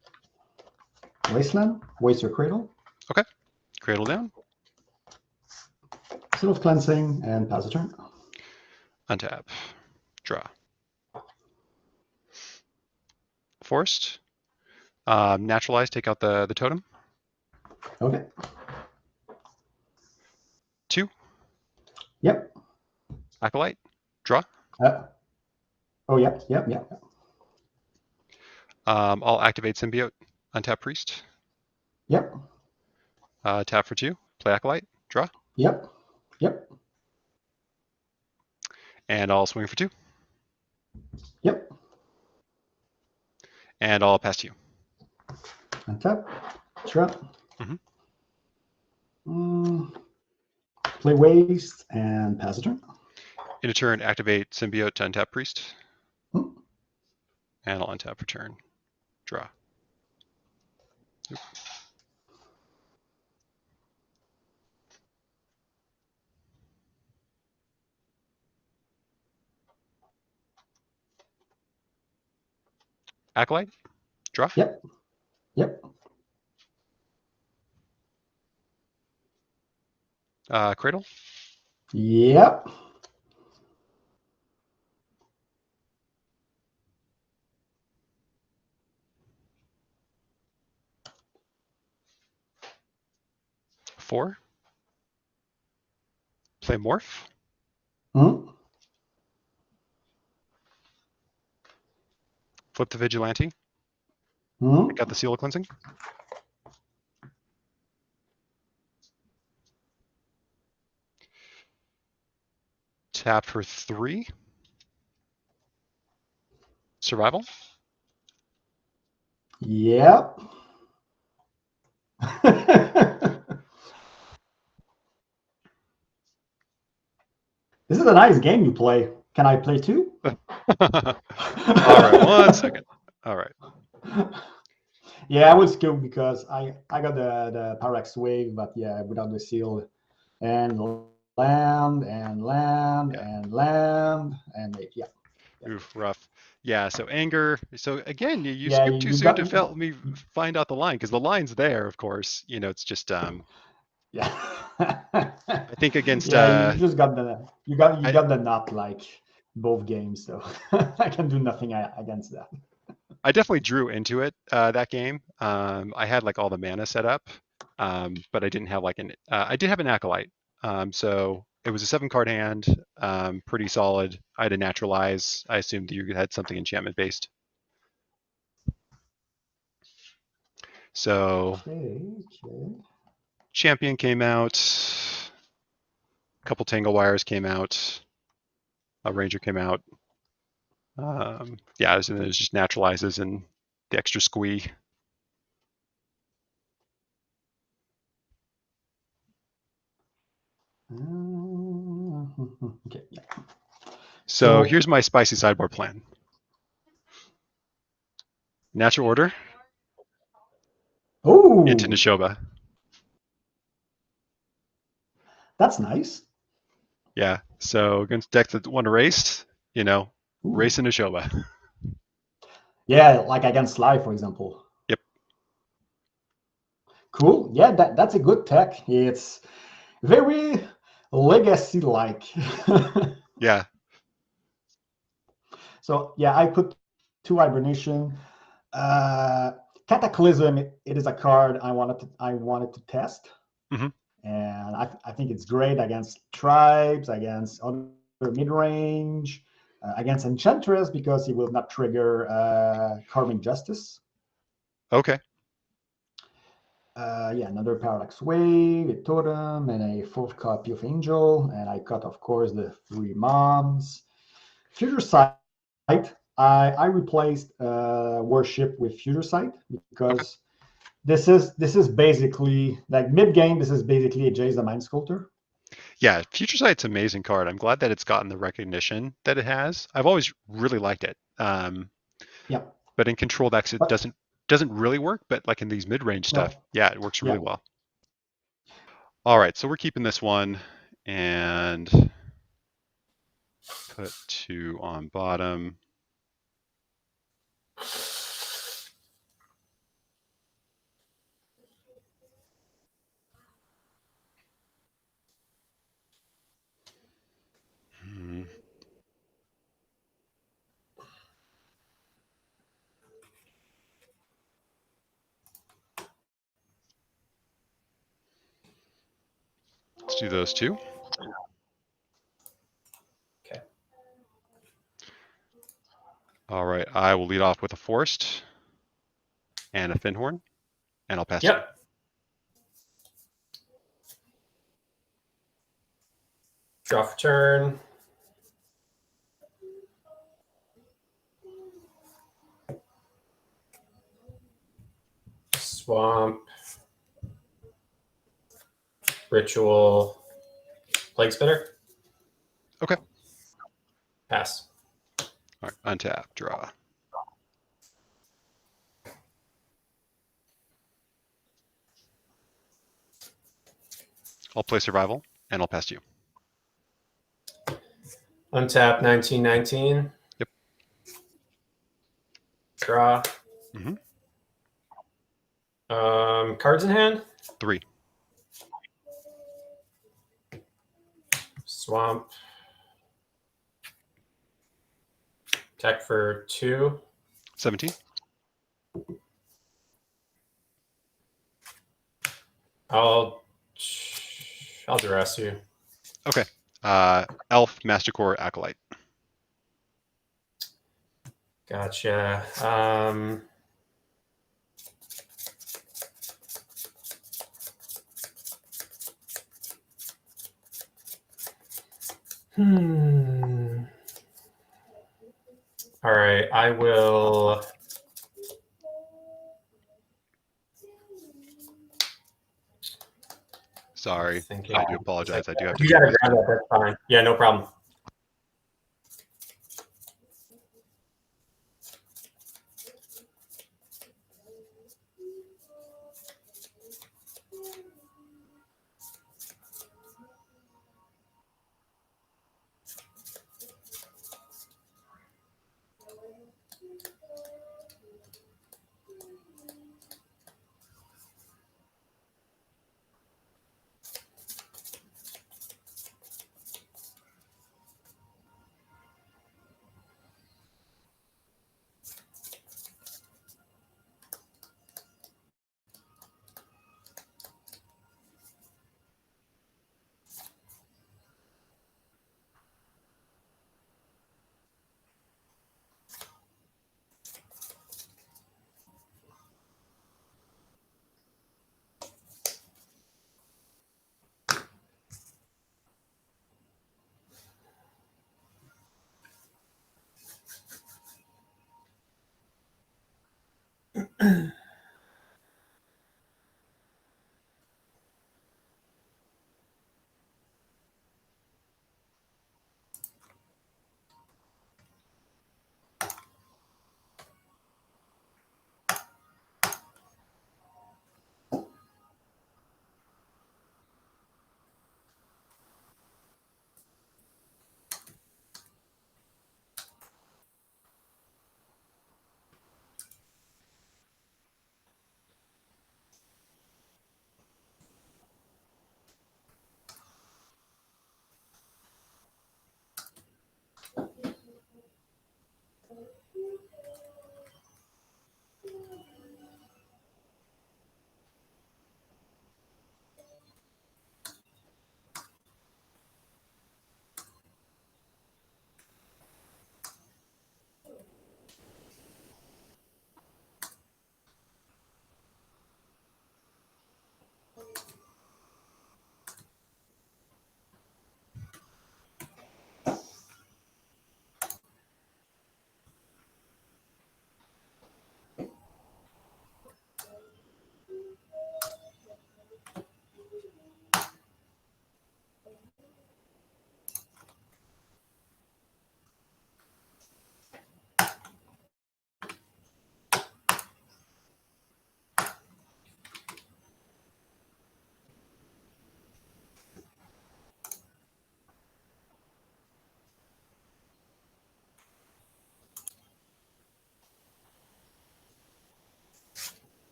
Wasteland. Waste your Cradle. Cradle down. Self cleansing and pass a turn. Untap. Draw. Forest. Naturalize. Take out the totem. Okay. 2. Yep. Acolyte. Draw. Oh, yep. Yep. Yep. I'll activate Symbiote. Untap Priest. Yep. Tap for 2. Play Acolyte. Draw. Yep. Yep. And I'll swing for 2. Yep. And I'll pass to you. Untap. Trap. Mhm. Play Waste and pass a turn. In a turn, activate Symbiote to untap Priest. Hmm. And I'll untap for turn. Draw. Oop. Acolyte. Draw. Yep. Yep. Cradle. Yep. Four. Play Morph. Hmm. Flip the Vigilante. Hmm. Got the Seal of Cleansing. Tap for 3. Survival. Yep. This is a nice game you play. Can I play too? All right, 1 second. All right. Yeah, I was good because I got the Parallax Wave, but yeah, without the seal. And land and land Yeah. and land and yeah. Oof, rough. Yeah, so anger. So again, you Yeah, skipped too you soon to got- help me find out the line, because the line's there, of course. You know, it's just Yeah. I think against yeah, you just got the you got I- the nut like both games, so I can do nothing against that. I definitely drew into it that game. I had like all the mana set up, but I didn't have like an. I did have an Acolyte, so it was a 7-card hand, pretty solid. I had a Naturalize. I assumed you had something enchantment based. So Okay. Champion came out. A couple Tangle Wires came out. A Ranger came out. Yeah, and there's just Naturalizes and the extra Squee. Okay. Yeah. So So- here's my spicy sideboard plan. Natural Order Oh, into Nishoba. that's nice. Yeah. So against decks that want erased, Ooh. race into Nishoba. Yeah, like against Live, for example. Yep. Cool. Yeah, that's a good tech. It's very legacy-like. Yeah. So yeah, I put 2 hibernation. Cataclysm, it is a card I wanted to test. Mhm. And I think it's great against tribes, against other mid-range, against Enchantress, because it will not trigger Karmic Justice. Okay. Yeah, another Parallax Wave, a Totem, and a 4th copy of Angel. And I cut, of course, the 3 Moms. Future Sight, I replaced Worship with Future Sight, because this is basically, like, mid-game, this is basically a Jace the Mind Sculptor. Yeah, Future Sight's an amazing card. I'm glad that it's gotten the recognition that it has. I've always really liked it. Yeah. But in control decks, it But- doesn't really work. But like in these mid-range No. stuff, yeah, it works really Yeah. well. All right, so we're keeping this one and put 2 on bottom. Let's do those 2. Okay. All right, I will lead off with a Forest and a Fyndhorn, and I'll pass to you. Yep. Draw for turn. Swamp. Ritual. Plague Spitter. Okay. Pass. All right, untap, draw. I'll play Survival, and I'll pass to you. Untap 1919. Yep. Draw. Mhm. Cards in hand. 3. Swamp. Attack for 2. 17. I'll duress you. Okay. Elf, Masticore, Acolyte. Gotcha. All right, I will. Sorry, I do apologize. I do have to. You gotta grab that. That's fine. Yeah, no problem.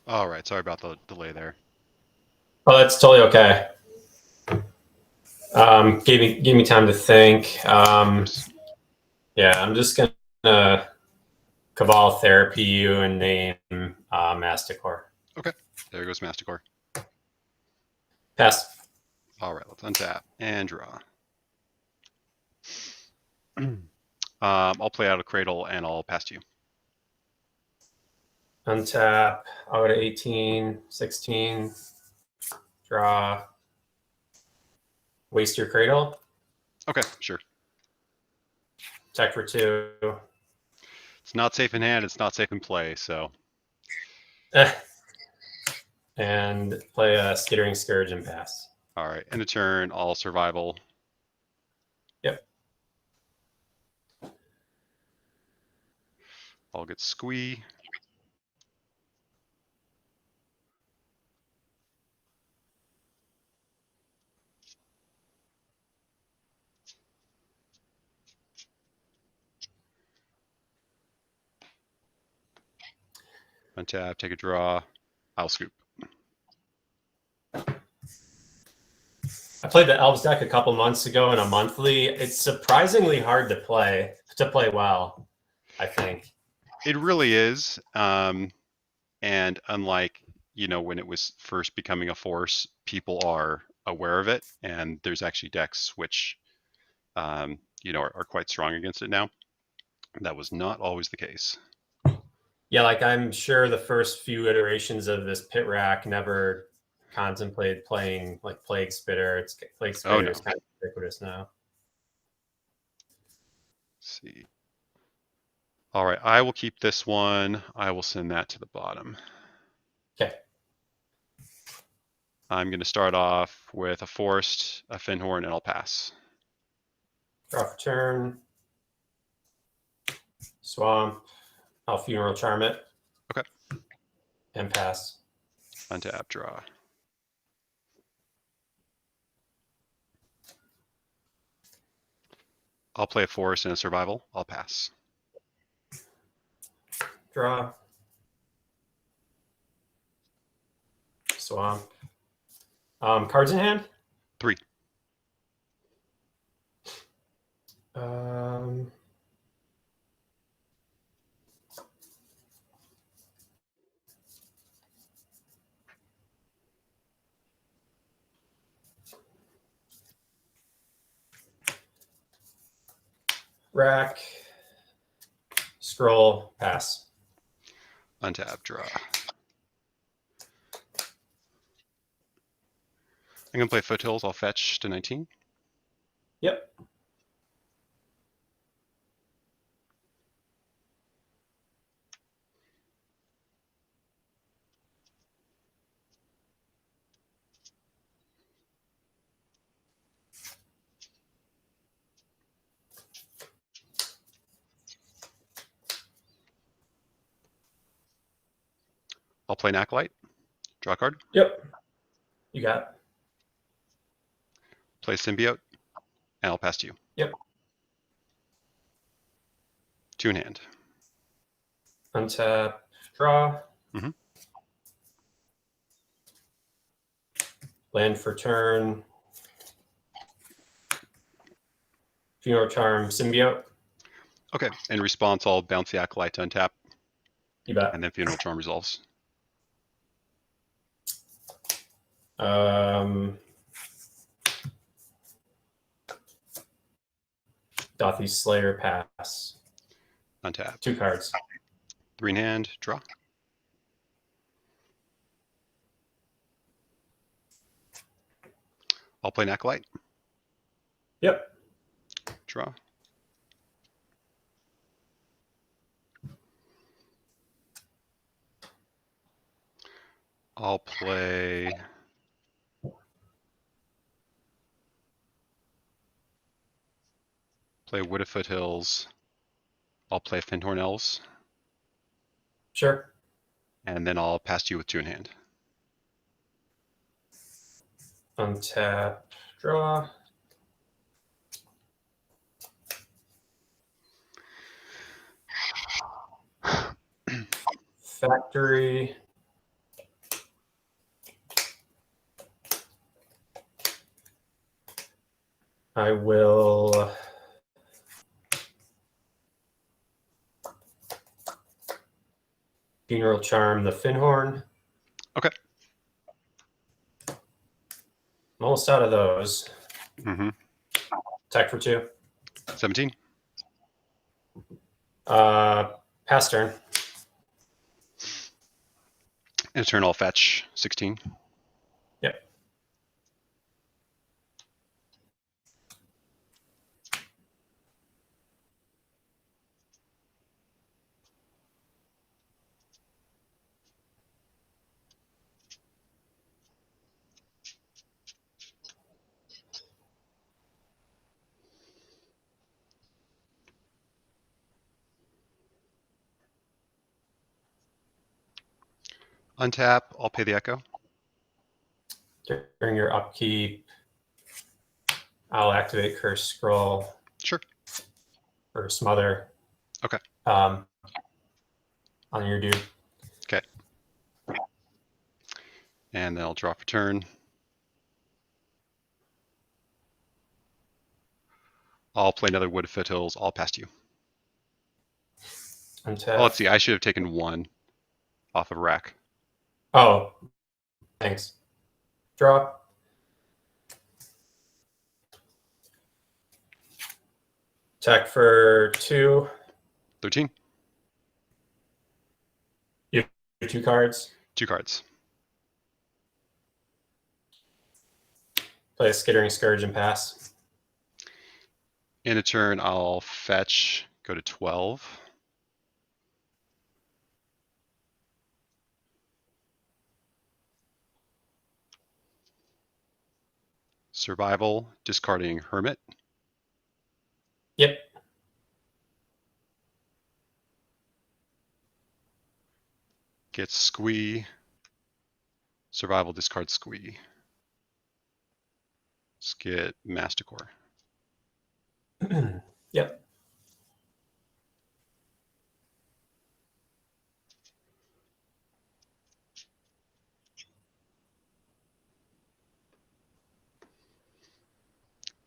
All right, sorry about the delay there. Oh, that's totally okay. Gave me time to think. Yeah, I'm just gonna Kamahl therapy you and name Masticore. Okay, there goes Masticore. Pass. All right, let's untap and draw. I'll play out a Cradle and I'll pass to you. Untap. I'll go to 18, 16. Draw. Waste your Cradle. Okay, sure. Check for 2. It's not safe in hand. It's not safe in play. So. And play a Skittering Scourge and pass. All right, end of turn. All survival. Yep. I'll get Squee. Untap, take a draw. I'll scoop. I played the Elves deck a couple months ago in a monthly. It's surprisingly hard to play well, I think. It really is. And unlike, when it was first becoming a force, people are aware of it. And there's actually decks which, are quite strong against it now. That was not always the case. Yeah, like I'm sure the first few iterations of this pit rack never contemplated playing like Plague Spitter. Plague Spitter is kind of ubiquitous now. Let's see. All right, I will keep this one. I will send that to the bottom. Okay. I'm going to start off with a Forest, a Fyndhorn, and I'll pass. Draw for turn. Swamp. I'll Funeral Charm it. Okay. And pass. Untap, draw. I'll play a Forest and a Survival. I'll pass. Draw. Swamp. Cards in hand? 3. Rack. Scroll. Pass. Untap, draw. I'm going to play Foothills. I'll fetch to 19. Yep. I'll play an Acolyte. Draw a card. Yep. You got it. Play Symbiote. And I'll pass to you. Yep. 2 in hand. Untap. Draw. Mhm. Land for turn. Funeral Charm. Symbiote. Okay. In response, I'll bounce the Acolyte to untap. You bet. And then Funeral Charm resolves. Dothy Slayer pass. Untap. 2 cards. 3 in hand. Draw. I'll play an Acolyte. Yep. Draw. I'll play Wooded Foothills. I'll play Fyndhorn Elves. Sure. And then I'll pass to you with 2 in hand. Untap. Draw. Factory. I will Funeral Charm the Fyndhorn. Okay. I'm almost out of those. Mm-hmm. Attack for 2. 17. Pass turn. And turn I'll fetch 16. Yep. Untap, I'll pay the echo. During your upkeep, I'll activate Curse Scroll. Sure. Or Smother. Okay. On your dude. Okay. And then I'll draw for turn. I'll play another Wooded Foothills. I'll pass to you. Untap. Oh, let's see. I should have taken 1 off of rack. Oh, thanks. Draw. Attack for 2. 13. You have 2 cards. 2 cards. Play a Skittering Scourge and pass. In a turn, I'll fetch, go to 12. Survival, discarding Hermit. Yep. Get Squee. Survival, discard Squee. Let's get Masticore. Yep.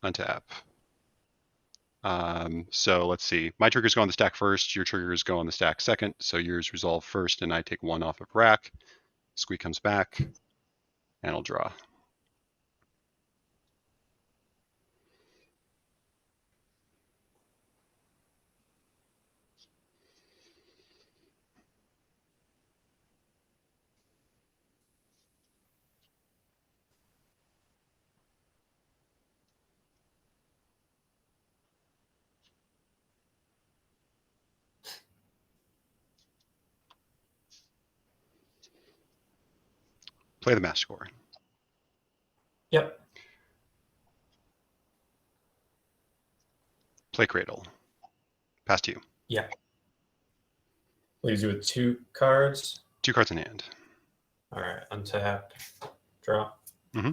Untap. So let's see. My triggers go on the stack first. Your triggers go on the stack second. So yours resolve first, and I take 1 off of rack. Squee comes back, and I'll draw. Play the Masticore. Yep. Play Cradle. Pass to you. Yeah. Leaves you with 2 cards. 2 cards in hand. All right. Untap. Draw. Mm-hmm.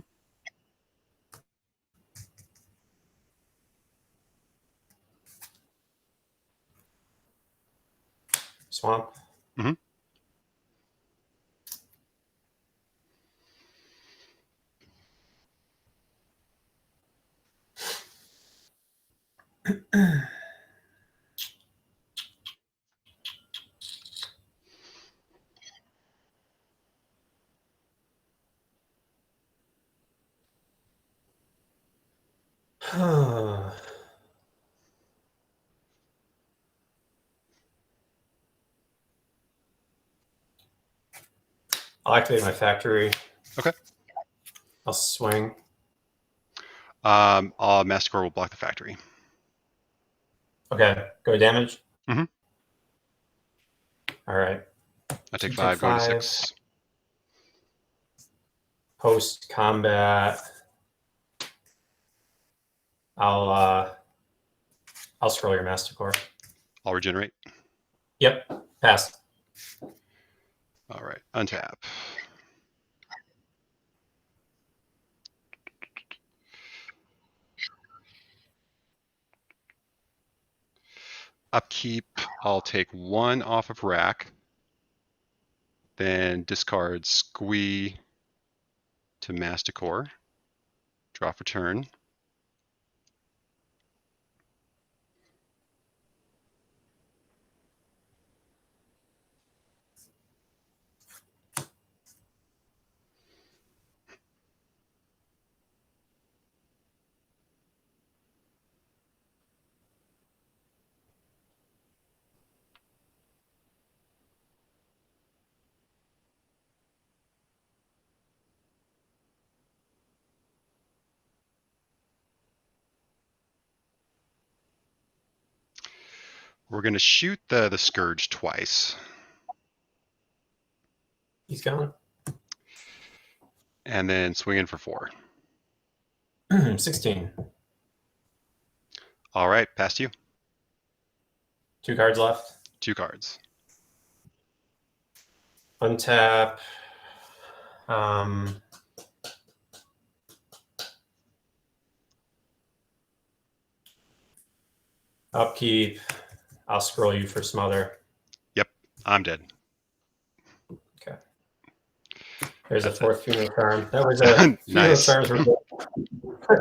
Swamp. Mm-hmm. I'll activate my factory. Okay. I'll swing. Masticore will block the factory. Okay. Go damage. Mm-hmm. All right. I take 2, 5, go to 5. 6. Post combat. I'll scroll your Masticore. I'll regenerate. Yep. Pass. All right. Untap. Upkeep, I'll take 1 off of rack. Then discard Squee to Masticore. Draw for turn. We're gonna shoot the Scourge twice, He's gone. and then swing in for 4. 16. All right, past you. 2 cards left. 2 cards. Untap. Upkeep. I'll scroll you for smother. I'm dead. Okay. There's That's a 4th funeral charm. That was a Nice. funeral charms were good.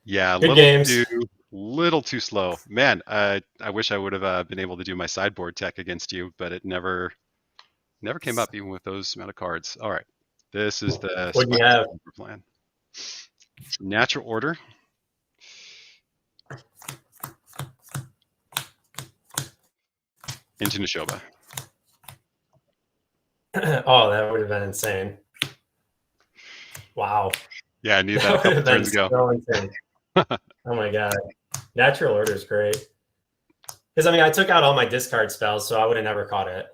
Yeah, Good games. little too slow. Man, I wish I would have been able to do my sideboard tech against you, but it never came up even with those amount of cards. All right, this is the What do you have? plan. Natural Order. Into Nishoba. Oh, that would have been insane. Wow. Yeah, I knew that a couple would have been turns ago. so insane. Oh my god. Natural Order is great. Because, I mean, I took out all my discard spells, so I would have never caught it.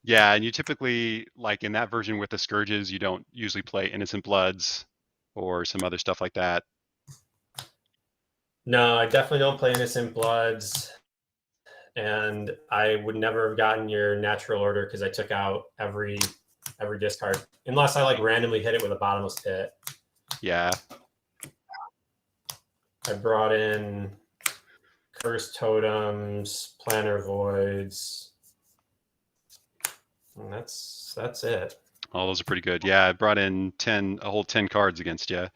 Yeah, and you typically, like in that version with the Scourges, you don't usually play Innocent Bloods or some other stuff like that. No, I definitely don't play Innocent Bloods. And I would never have gotten your Natural Order because I took out every discard. Unless I like randomly hit it with a bottomless pit. Yeah. I brought in Cursed Totems, Planner Voids. And that's it. All those are pretty good. Yeah, I brought in a whole 10 cards against you.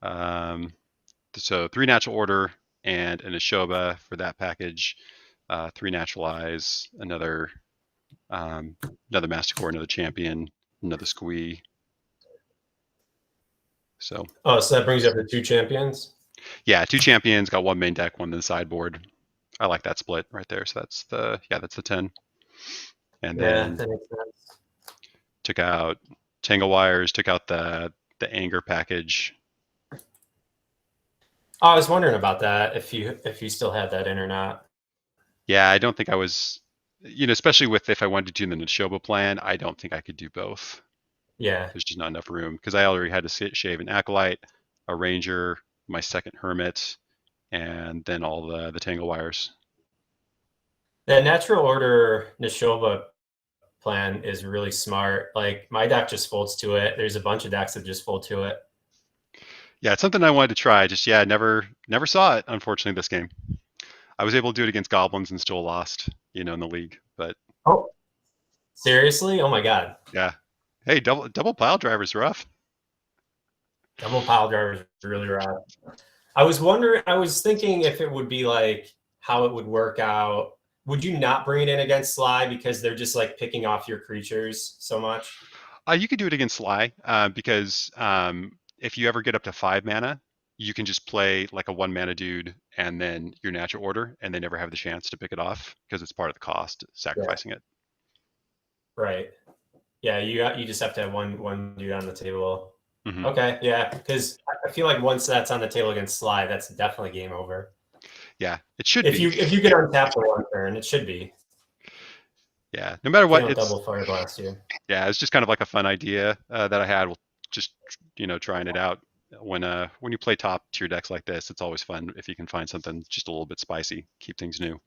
So 3 Natural Order and an Nishoba for that package. 3 Naturalize, another Masticore, another Champion, another Squee. So. Oh, so that brings you up to 2 champions? Yeah, 2 champions, got 1 main deck, 1 in the sideboard. I like that split right there. So that's the 10. And then that makes sense. took out Tangle Wires, took out the Anger package. Oh, I was wondering about that, if you still had that in or not. Yeah, I don't think I was, especially with if I wanted to do the Nishoba plan, I don't think I could do both. Yeah. There's just not enough room because I already had to shave an Acolyte, a Ranger, my second Hermit, and then all the Tangle Wires. The Natural Order Nishoba plan is really smart. Like, my deck just folds to it. There's a bunch of decks that just fold to it. Yeah, it's something I wanted to try. Just never saw it, unfortunately, this game. I was able to do it against Goblins and still lost, in the league. But oh, seriously? Oh my god. Yeah. Hey, double pile driver's rough. Double pile drivers is really rough. I was thinking if it would be like how it would work out. Would you not bring it in against Sly because they're just like picking off your creatures so much? You could do it against Sly because if you ever get up to 5 mana, you can just play like a 1 mana dude and then your Natural Order, and they never have the chance to pick it off because it's part of the cost, sacrificing it. Right. Yeah, you just have to have one dude on the table. Mm-hmm. Okay, yeah, because I feel like once that's on the table against Sly, that's definitely game over. Yeah, it should if be. If you get untapped for 1 turn, it should be. Yeah, no matter what, it's it's double fire blast you. Yeah, it's just kind of like a fun idea that I had. Just trying it out. When you play top tier decks like this, it's always fun if you can find something just a little bit spicy, keep things new.